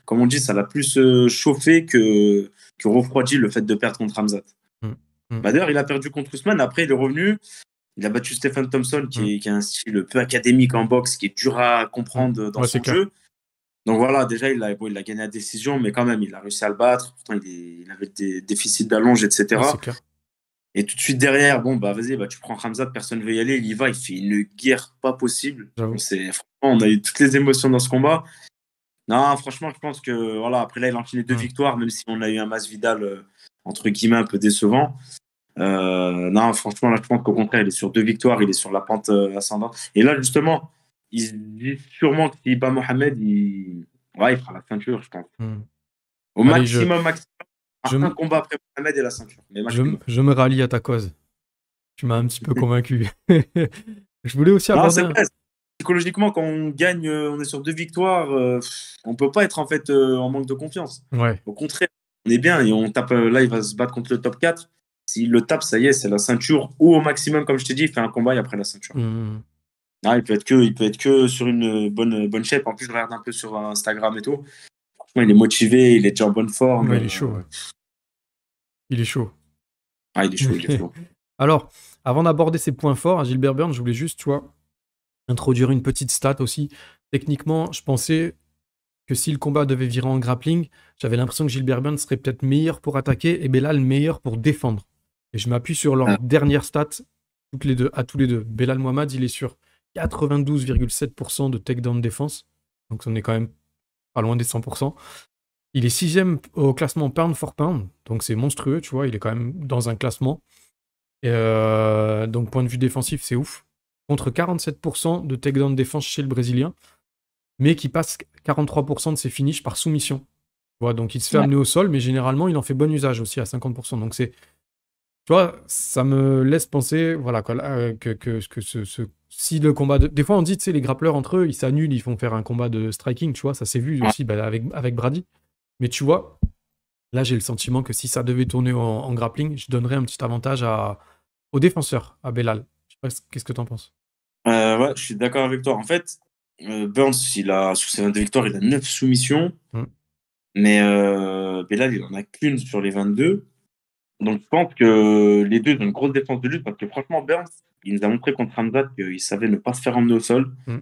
comme on dit, ça l'a plus chauffé que refroidi le fait de perdre contre Hamzat. D'ailleurs, il a perdu contre Ousmane. Après, il est revenu. Il a battu Stephen Thompson, qui a un style peu académique en boxe, qui est dur à comprendre dans son jeu. Donc voilà, déjà, il a gagné la décision, mais quand même, il a réussi à le battre. Pourtant, il avait des déficits d'allonge, etc. C'est clair. Et tout de suite derrière, bon, vas-y, tu prends Hamzat, personne ne veut y aller, il y va, il fait une guerre pas possible. Franchement, on a eu toutes les émotions dans ce combat. Non, franchement, je pense que, voilà, après là, il a enchaîné 2 victoires, même si on a eu un Masvidal, entre guillemets, un peu décevant. Non, franchement, là, je pense qu'au contraire, il est sur 2 victoires, il est sur la pente ascendante. Et là, justement, il dit sûrement que s'il bat Mohamed, il fera la ceinture, je pense. Au maximum. Un combat après Mohamed et la ceinture. Mais je me rallie à ta cause. Tu m'as un petit peu convaincu. Je voulais aussi aborder... Psychologiquement, quand on gagne, on est sur 2 victoires, on peut pas être en fait en manque de confiance. Au contraire, on est bien et on tape. Là, il va se battre contre le top 4. S'il le tape, ça y est, c'est la ceinture. Ou au maximum, comme je t'ai dit, il fait un combat et après la ceinture. Ah, il peut être que sur une bonne shape. En plus, je regarde un peu sur Instagram et tout. Franchement, il est motivé, il est déjà en bonne forme. Ouais, il est chaud. Il est chaud. Ah, il est chaud. Alors, avant d'aborder ses points forts, à Gilbert Burns, je voulais juste, tu vois, introduire une petite stat aussi. Techniquement, je pensais que si le combat devait virer en grappling, j'avais l'impression que Gilbert Burns serait peut-être meilleur pour attaquer et Belal meilleur pour défendre. Et je m'appuie sur leur dernière stat, à tous les deux. Belal Muhammad, il est sur 92,7% de takedown défense. Donc on est quand même pas loin des 100%. Il est 6e au classement pound for pound. Donc c'est monstrueux, tu vois. Il est quand même dans un classement. Et donc point de vue défensif, c'est ouf. Contre 47% de takedown défense chez le Brésilien, mais qui passe 43% de ses finishes par soumission. Voilà, donc il se fait amener au sol, mais généralement, il en fait bon usage aussi à 50%. Donc c'est Tu vois, ça me laisse penser, voilà, si le combat des fois, on dit, tu sais, les grappleurs entre eux, ils s'annulent, ils font faire un combat de striking, tu vois, ça s'est vu Ouais. aussi avec Brady. Mais tu vois, là, j'ai le sentiment que si ça devait tourner en grappling, je donnerais un petit avantage au défenseur, à Belal. Je sais pas, qu'est-ce que t'en penses? Ouais, je suis d'accord avec toi. En fait, Burns, sur ses 22 victoires, il a 9 soumissions. Hmm. Mais Belal, il en a qu'une sur les 22. Donc, je pense que les deux ont une grosse défense de lutte parce que franchement, Burns, il nous a montré contre Hamzat qu'il savait ne pas se faire emmener au sol. Hmm.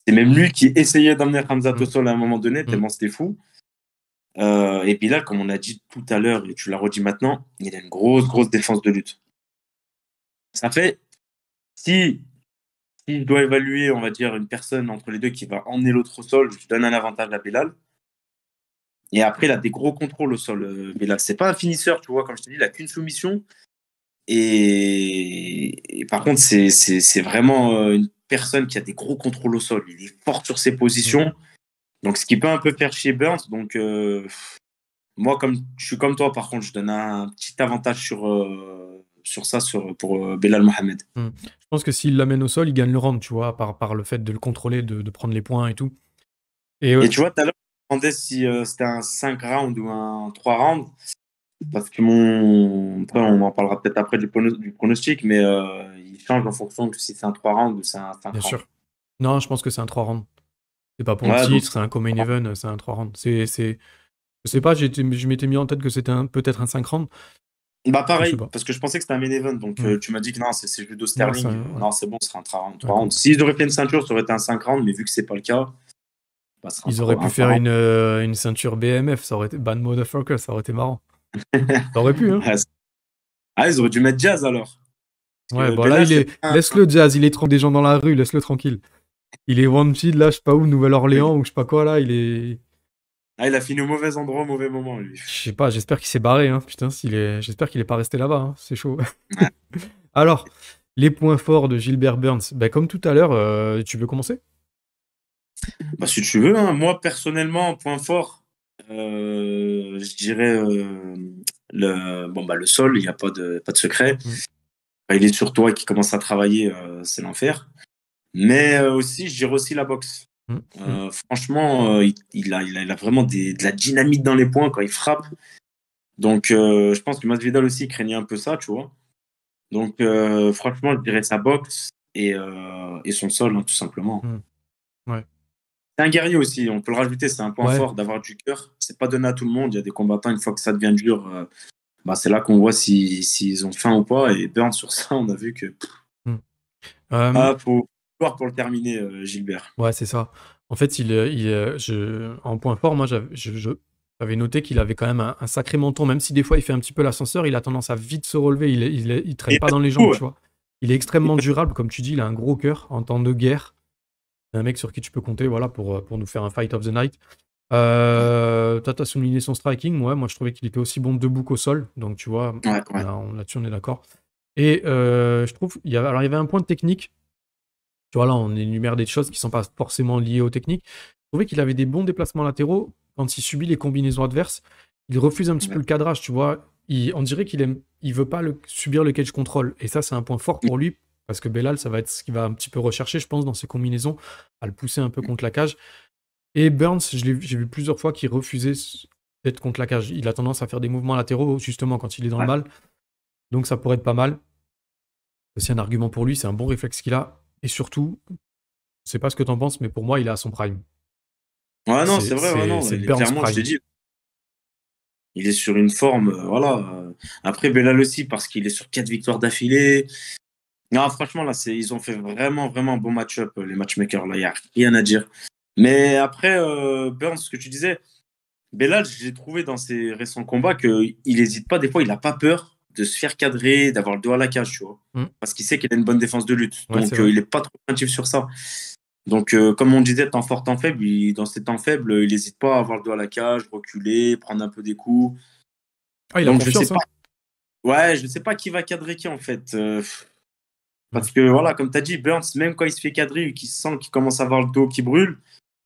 C'est même lui qui essayait d'emmener Hamzat au Hmm. sol à un moment donné, Hmm. tellement c'était fou. Et Bilal, comme on a dit tout à l'heure et tu l'as redit maintenant, il a une grosse, grosse défense de lutte. Ça fait, si, si je dois évaluer, on va dire, une personne entre les deux qui va emmener l'autre au sol, je donne un avantage à Bilal. Et après, il a des gros contrôles au sol, Bilal. C'est pas un finisseur, tu vois, comme je te dis, il a qu'une soumission. Et par contre, c'est vraiment une personne qui a des gros contrôles au sol. Il est fort sur ses Hmm. positions. Donc, ce qui peut un peu faire chez Burns. Donc, moi, comme je suis comme toi, par contre, je donne un petit avantage sur ça pour Belal Mohamed. Hmm. Je pense que s'il l'amène au sol, il gagne le round, tu vois, par le fait de le contrôler, de prendre les points et tout. Et Et tu vois, tout à l'heure, je me demandais si c'était un 5 rounds ou un 3 rounds. Parce que après, on en parlera peut-être après du pronostic, mais il change en fonction de si c'est un 3 rounds ou c'est un 5 bien rounds. sûr. Non, je pense que c'est un 3 rounds. C'est pas pour le Ouais, donc, titre, c'est un co-main event, c'est un 3 rounds. Je sais pas, je m'étais mis en tête que c'était peut-être un 5 rounds. bah Je sais pareil, pas. parce que je pensais que c'était un main event. Donc, Hmm. tu m'as dit que non, c'est Judo Non, Sterling. ouais. Non, c'est bon, ce sera un 3 Un rounds. coup. S'ils auraient fait une ceinture, ça aurait été un 5 rounds, mais vu que c'est pas le cas, bah, ce sera Ils auraient pu un 3 faire rounds. une ceinture BMF, ça aurait été Bad Motherfucker, ça aurait été marrant. Ça aurait pu, hein. Ouais, ah, ils auraient dû mettre Jazz alors. Parce Ouais, que bon là, Belal, c'est pas laisse-le Jazz, il est trop des gens dans la rue, laisse-le tranquille. Il est wanted, là, je sais pas où, Nouvelle-Orléans, ou je sais pas quoi, là, il est... Ah, il a fini au mauvais endroit, au mauvais moment, lui. Je sais pas, j'espère qu'il s'est barré, hein. Putain, j'espère qu'il est pas resté là-bas, hein. C'est chaud. Ouais. Alors, les points forts de Gilbert Burns. Ben, comme tout à l'heure, tu veux commencer? Bah, si tu veux, hein, moi, personnellement, point fort, je dirais le sol, il n'y a pas de secret. Mm. Quand il est sur toi et qu'il commence à travailler, c'est l'enfer. Mais aussi, je dirais aussi la boxe. Mm. Mm. Franchement, il a vraiment de la dynamite dans les poings quand il frappe. Donc, je pense que Masvidal aussi craignait un peu ça, tu vois. Donc, franchement, je dirais sa boxe et son sol, hein, tout simplement. Mm. Ouais. C'est un guerrier aussi, on peut le rajouter, c'est un point Ouais. fort d'avoir du cœur. C'est pas donné à tout le monde. Il y a des combattants, une fois que ça devient dur, bah, c'est là qu'on voit s'ils ont faim ou pas. Et Burns, sur ça, on a vu que. Mm. Euh, Ah, faut voir pour le terminer, Gilbert. ouais, c'est ça. En fait, en point fort, moi, j'avais noté qu'il avait quand même un sacré menton, même si des fois il fait un petit peu l'ascenseur, il a tendance à vite se relever, il traîne Et pas dans les jambes, ouais. tu vois. Il est extrêmement durable, comme tu dis, il a un gros cœur en temps de guerre. C'est un mec sur qui tu peux compter, voilà, pour nous faire un fight of the night. T'as souligné son striking, ouais, moi je trouvais qu'il était aussi bon debout qu'au sol, donc tu vois, Ouais, ouais. là-dessus on est d'accord. Et je trouve, alors il y avait un point de technique, tu vois, là on énumère des choses qui sont pas forcément liées aux techniques. Je trouvais qu'il avait des bons déplacements latéraux quand il subit les combinaisons adverses. Il refuse un petit peu Ouais. le cadrage, tu vois. On dirait il veut pas subir le cage control, et ça c'est un point fort pour lui, parce que Belal, ça va être ce qu'il va un petit peu rechercher, je pense, dans ses combinaisons, à le pousser un peu contre la cage. Et Burns, j'ai vu plusieurs fois qu'il refusait d'être contre la cage. Il a tendance à faire des mouvements latéraux, justement, quand il est dans le Ouais. mal. Donc ça pourrait être pas mal. C'est un argument pour lui, c'est un bon réflexe qu'il a. Et surtout, je sais pas ce que t'en penses, mais pour moi, il est à son prime. Ouais, non, c'est vrai, ouais, non. C'est Burns Clairement, je t'ai prime. dit, il est sur une forme, voilà. Après, Belal aussi, parce qu'il est sur 4 victoires d'affilée. Non, franchement, là, ils ont fait vraiment, vraiment un bon match-up, les matchmakers. Là, il n'y a rien à dire. Mais après, Burns, ce que tu disais, Belal, j'ai trouvé dans ses récents combats qu'il n'hésite pas. Des fois, il n'a pas peur de se faire cadrer, d'avoir le dos à la cage, tu vois. Hmm. Parce qu'il sait qu'il a une bonne défense de lutte. Ouais, c'est Donc, vrai. il n'est pas trop craintif sur ça. Donc, comme on disait, temps fort, temps faible, dans ces temps faibles, il n'hésite pas à avoir le dos à la cage, reculer, prendre un peu des coups. Ah, il a Donc, je sais confiance, pas. hein. Ouais, je sais pas qui va cadrer qui, en fait. Hmm. Parce que, voilà, comme tu as dit, Burns, même quand il se fait cadrer et qu'il sent qu'il commence à avoir le dos qui brûle,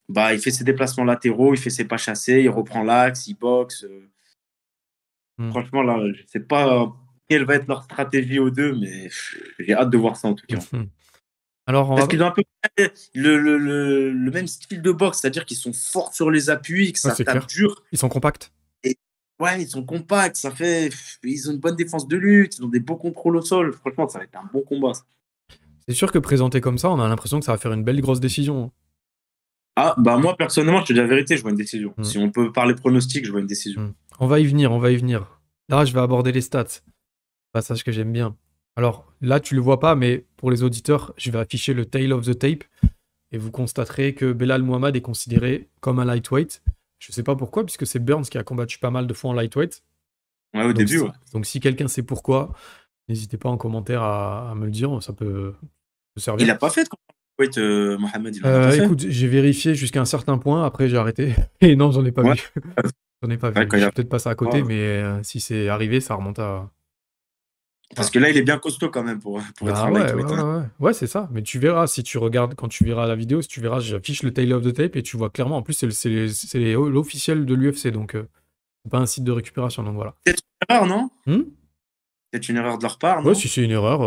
bah, il fait ses déplacements latéraux, il fait ses pas chassés, il reprend l'axe, il boxe. Hmm. Franchement, là, je sais pas. quelle va être leur stratégie aux deux, mais j'ai hâte de voir ça en tout cas. Alors, Parce qu'ils ont un peu le même style de boxe, c'est-à-dire qu'ils sont forts sur les appuis, que ça c'est tape clair. dur. Ils sont compacts. Ouais, ils sont compacts, ça fait. Ils ont une bonne défense de lutte, ils ont des beaux contrôles au sol. Franchement, ça va être un bon combat. Ça. C'est sûr que présenté comme ça, on a l'impression que ça va faire une belle grosse décision. Ah, bah moi, personnellement, je te dis la vérité, je vois une décision. Si on peut parler pronostic, je vois une décision. On va y venir, on va y venir. Là, je vais aborder les stats. Passage que j'aime bien. Alors, là, tu le vois pas, mais pour les auditeurs, je vais afficher le tail of the tape. Et vous constaterez que Belal Muhammad est considéré comme un lightweight. Je sais pas pourquoi, puisque c'est Burns qui a combattu pas mal de fois en lightweight. Ouais, au début, ouais. Donc, si quelqu'un sait pourquoi, n'hésitez pas en commentaire à me le dire, ça peut servir. Il a pas fait de lightweight, Mohamed, il en a pas fait. Écoute, j'ai vérifié jusqu'à un certain point, après j'ai arrêté. Et non, j'en ai pas vu. J'en ai pas vu. Je suis peut-être passé à côté, mais si c'est arrivé, ça remonte à... Parce que là, il est bien costaud quand même pour être un lightweight. Ouais, c'est ça. Mais tu verras, si tu regardes, quand tu verras la vidéo, si tu verras, j'affiche le tail of the tape et tu vois clairement. En plus, c'est l'officiel de l'UFC, donc c'est pas un site de récupération, donc voilà. C'est une erreur, non C'est une erreur de leur part, non? Ouais, si c'est une erreur,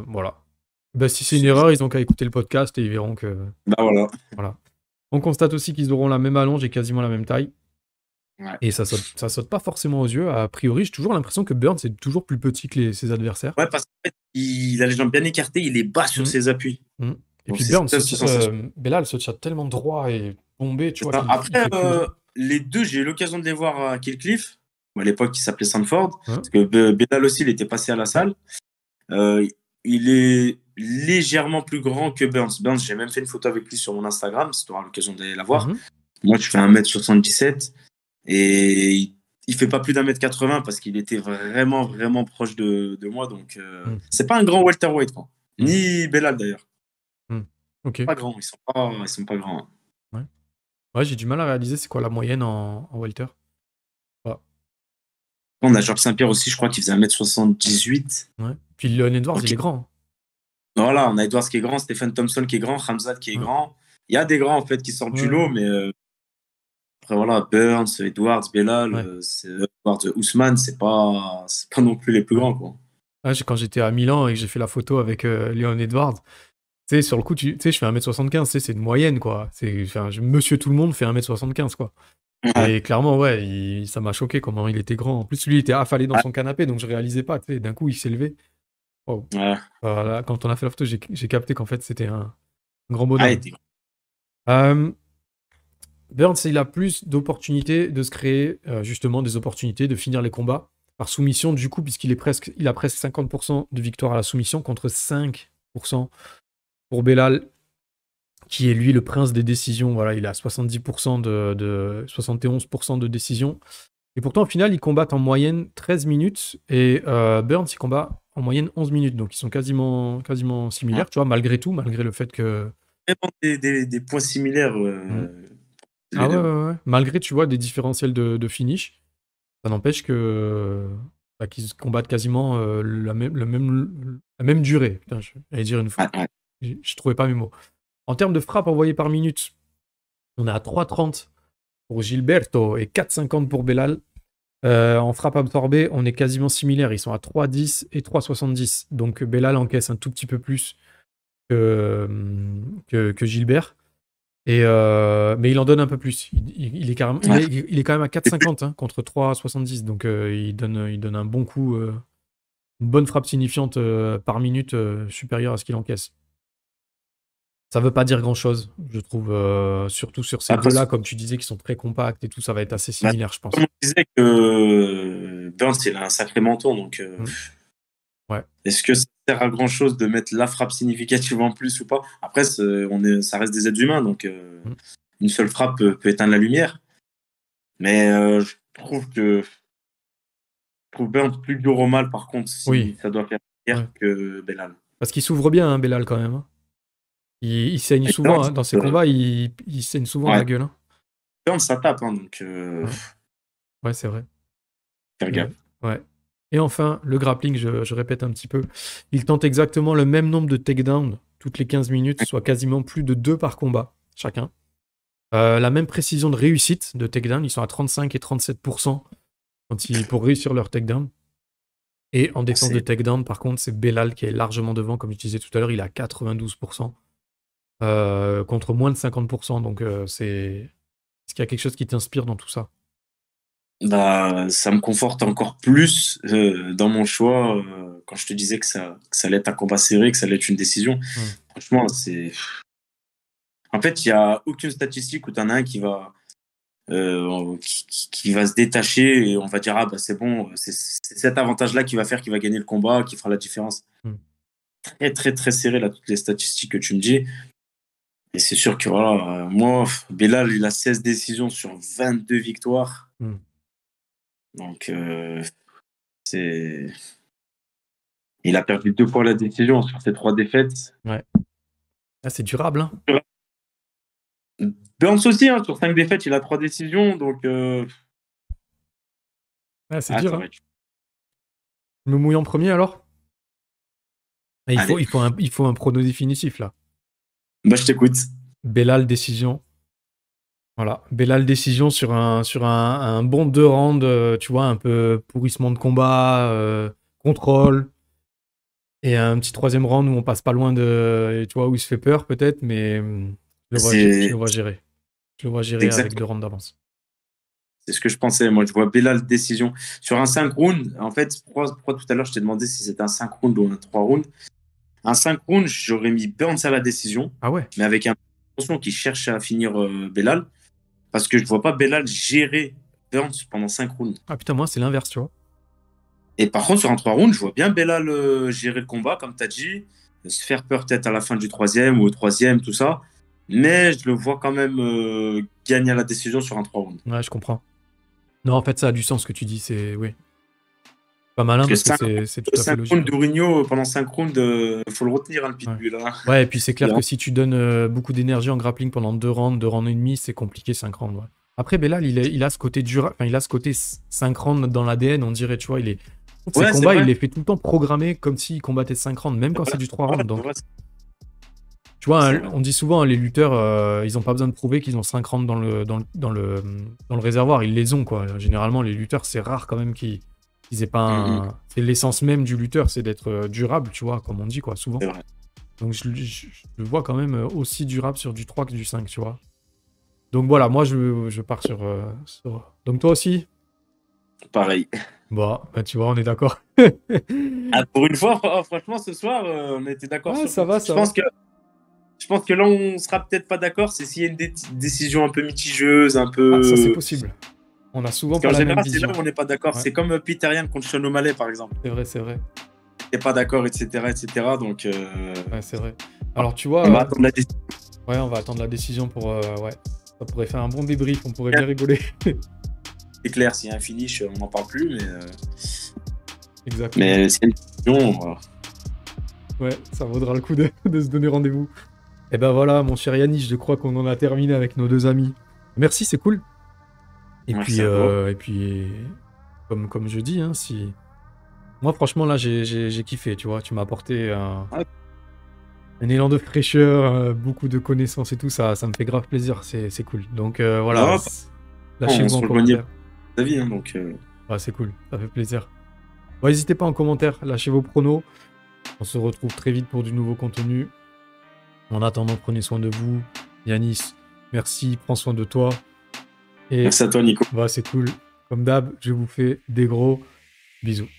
voilà. Bah, si c'est une erreur, ils ont qu'à écouter le podcast et ils verront que... Bah voilà. On constate aussi qu'ils auront la même allonge et quasiment la même taille. Ouais. Et ça saute pas forcément aux yeux. A priori, j'ai toujours l'impression que Burns est toujours plus petit que ses adversaires. Ouais, parce qu'en fait, il a les jambes bien écartées, il est bas sur ses appuis. Et donc, puis Burns, Belal se tient tellement droit et bombé, tu vois. Après, les deux, j'ai eu l'occasion de les voir à Killcliff, à l'époque qui s'appelait Sanford, parce que Belal aussi, il était passé à la salle. Il est légèrement plus grand que Burns. Burns, j'ai même fait une photo avec lui sur mon Instagram, si tu auras l'occasion d'aller la voir. Moi, je fais 1m77. Et il fait pas plus d'1m80 parce qu'il était vraiment, vraiment proche de moi. Donc, c'est pas un grand welterweight, quoi. Ni Belal, d'ailleurs. Ok. Pas grand, ils sont pas grands. Hein. Ouais, j'ai du mal à réaliser c'est quoi la moyenne en welter. On a Georges Saint-Pierre aussi, je crois qu'il faisait 1m78. Ouais. Puis Leon Edwards, il est grand. Voilà, on a Edwards qui est grand, Stephen Thompson qui est grand, Khamzat qui est grand. Il y a des grands, en fait, qui sortent du lot, mais... Après, voilà, Burns, Edwards, Belal, Edwards, Ousmane, c'est pas non plus les plus grands, quoi. Quand j'étais à Milan et que j'ai fait la photo avec Leon Edwards, tu sais, sur le coup, je fais 1m75, c'est une moyenne, quoi. Monsieur tout le monde fait 1m75, quoi. Et clairement, ouais, ça m'a choqué comment il était grand. En plus, lui, il était affalé dans son canapé, donc je réalisais pas, tu sais, d'un coup, il s'est levé. Wow. Voilà, quand on a fait la photo, j'ai capté qu'en fait, c'était un grand bonhomme. Burns, il a plus d'opportunités de se créer justement des opportunités de finir les combats par soumission, du coup, puisqu'il a presque 50% de victoire à la soumission contre 5% pour Belal, qui est lui le prince des décisions. Voilà, il a 70% 71% de décisions. Et pourtant, au final, ils combattent en moyenne 13 minutes et Burns, il combat en moyenne 11 minutes. Donc, ils sont quasiment similaires, tu vois, malgré tout, malgré le fait que... Des points similaires. Ouais. Malgré, tu vois, des différentiels de finish, ça n'empêche que qu'ils combattent quasiment la même durée. Putain, j'allais dire une fois. Je trouvais pas mes mots. En termes de frappe envoyée par minute, on est à 3,30 pour Gilberto et 4,50 pour Belal. En frappe absorbée, on est quasiment similaires. Ils sont à 3,10 et 3,70. Donc Belal encaisse un tout petit peu plus que Gilbert. Mais il en donne un peu plus. Il est quand même à 4,50 contre 3,70. Donc il donne un bon coup, une bonne frappe signifiante par minute supérieure à ce qu'il encaisse. Ça veut pas dire grand-chose, je trouve. Surtout sur ces deux-là, comme tu disais, qui sont très compacts et tout, ça va être assez similaire, je pense. Comme on disait que Burns, il a un sacré menton, donc est-ce que ça sert à grand-chose de mettre la frappe significative en plus ou pas? Après, ça reste des êtres humains, donc une seule frappe peut éteindre la lumière. Mais je trouve Burns plus dur au mal, par contre, si ça doit faire pire que Belal. Parce qu'il s'ouvre bien, hein, Belal, quand même. Hein. Il saigne souvent, hein, dans ses combats, il saigne souvent la gueule. Hein. Burns, ça tape, hein, donc... Ouais, c'est vrai. Faire gaffe. Ouais. Et enfin, le grappling, je répète un petit peu, il tente exactement le même nombre de takedowns toutes les 15 minutes, soit quasiment plus de 2 par combat, chacun. La même précision de réussite de takedown, ils sont à 35 et 37% pour réussir leur takedown. Et en défense de takedown, par contre, c'est Belal qui est largement devant, comme je disais tout à l'heure, il est à 92%, contre moins de 50%. Donc, est-ce qu'il y a quelque chose qui t'inspire dans tout ça? Bah, ça me conforte encore plus dans mon choix quand je te disais que ça allait être un combat serré, que ça allait être une décision. Franchement, c'est... En fait, il n'y a aucune statistique où tu en as un qui va se détacher et on va dire, ah bah c'est bon, c'est cet avantage-là qui va faire qu'il va gagner le combat, qui fera la différence. Très, très, très serré, là, toutes les statistiques que tu me dis. Et c'est sûr que, voilà, moi, Belal, il a 16 décisions sur 22 victoires. Donc, c'est... Il a perdu 2 fois la décision sur ses 3 défaites. Ouais. Ah, c'est durable, hein. Burns aussi, hein, sur 5 défaites, il a 3 décisions, donc... Ah, c'est dur, hein. Je me mouille en premier, alors? Il faut un prono définitif, là. Bah, je t'écoute. Belal, décision. Voilà, Belal, décision sur un bon 2 rounds, tu vois, un peu pourrissement de combat, contrôle, et un petit 3e round où on passe pas loin de, tu vois, où il se fait peur peut-être, mais je le vois gérer. Je le vois gérer avec 2 rounds d'avance. C'est ce que je pensais. Moi, je vois Belal, décision. Sur un 5 rounds, en fait, pourquoi tout à l'heure je t'ai demandé si c'était un 5 rounds ou un 3 rounds. Un 5 rounds, j'aurais mis Burns à la décision. Ah ouais. Mais avec un attention qui cherche à finir Belal. Parce que je vois pas Belal gérer Burns pendant 5 rounds. Ah putain, moi, c'est l'inverse, tu vois. Et par contre, sur un 3 rounds, je vois bien Belal gérer le combat, comme tu as dit, se faire peur peut-être à la fin du 3e ou au 3e, tout ça. Mais je le vois quand même gagner à la décision sur un 3 rounds. Ouais, je comprends. Non, en fait, ça a du sens ce que tu dis, c'est... Oui. Pas malin parce que c'est tout à fait logique. 5 rounds d'Ourinho pendant 5 rounds, faut le retenir, hein, le pitbull. Hein. Ouais, et puis c'est clair que si tu donnes beaucoup d'énergie en grappling pendant 2 rounds et demi, c'est compliqué 5 rounds. Ouais. Après, Belal, il a ce côté dur, enfin, il a ce côté 5 rounds dans l'ADN, on dirait, tu vois, ses combats, il les fait tout le temps programmés comme s'il combattait 5 rounds, même quand c'est du 3 rounds. Donc, tu vois, on dit souvent, les lutteurs, ils n'ont pas besoin de prouver qu'ils ont 5 rounds dans le réservoir, ils les ont, quoi. Généralement, les lutteurs, c'est rare quand même qu'ils aient pas C'est l'essence même du lutteur, c'est d'être durable, tu vois, comme on dit, quoi, souvent. Donc, je le vois quand même aussi durable sur du 3 que du 5, tu vois. Donc, voilà, moi, je pars sur... Donc, toi aussi? Pareil. Bon, bah, tu vois, on est d'accord. Pour une fois, franchement, ce soir, on était d'accord sur ça va, ça va. Je pense que là, on sera peut-être pas d'accord, c'est s'il y a une décision un peu mitigeuse, un peu... Ah, ça, c'est possible. On a souvent pas la même vision. C'est là où on n'est pas d'accord. Ouais. C'est comme Peter Yan contre Sean O'Malley, par exemple. C'est vrai. T'es pas d'accord, etc., donc... Ouais, c'est vrai. Alors, tu vois... On va attendre la décision. Ouais, on va attendre la décision pour... Ouais, ça pourrait faire un bon débrief, on pourrait bien rigoler. C'est clair, s'il y a un finish, on n'en parle plus, mais... Exactement. Mais s'il y a une décision, voilà. Ouais, ça vaudra le coup de se donner rendez-vous. Et ben voilà, mon cher Yannis, je crois qu'on en a terminé avec nos 2 amis. Merci, c'est cool. Et puis, comme je dis, hein, si... Moi, franchement, là, j'ai kiffé, tu vois. Tu m'as apporté un élan de fraîcheur, beaucoup de connaissances et tout. Ça me fait grave plaisir, c'est cool. Donc, voilà. Lâchez-vous en commentaire. Hein, donc, ouais, c'est cool, ça fait plaisir. Bon, n'hésitez pas en commentaire, lâchez vos pronos. On se retrouve très vite pour du nouveau contenu. En attendant, prenez soin de vous. Yannis, merci, prends soin de toi. Et merci à toi, Nico. Bah, c'est cool. Comme d'hab, je vous fais des gros bisous.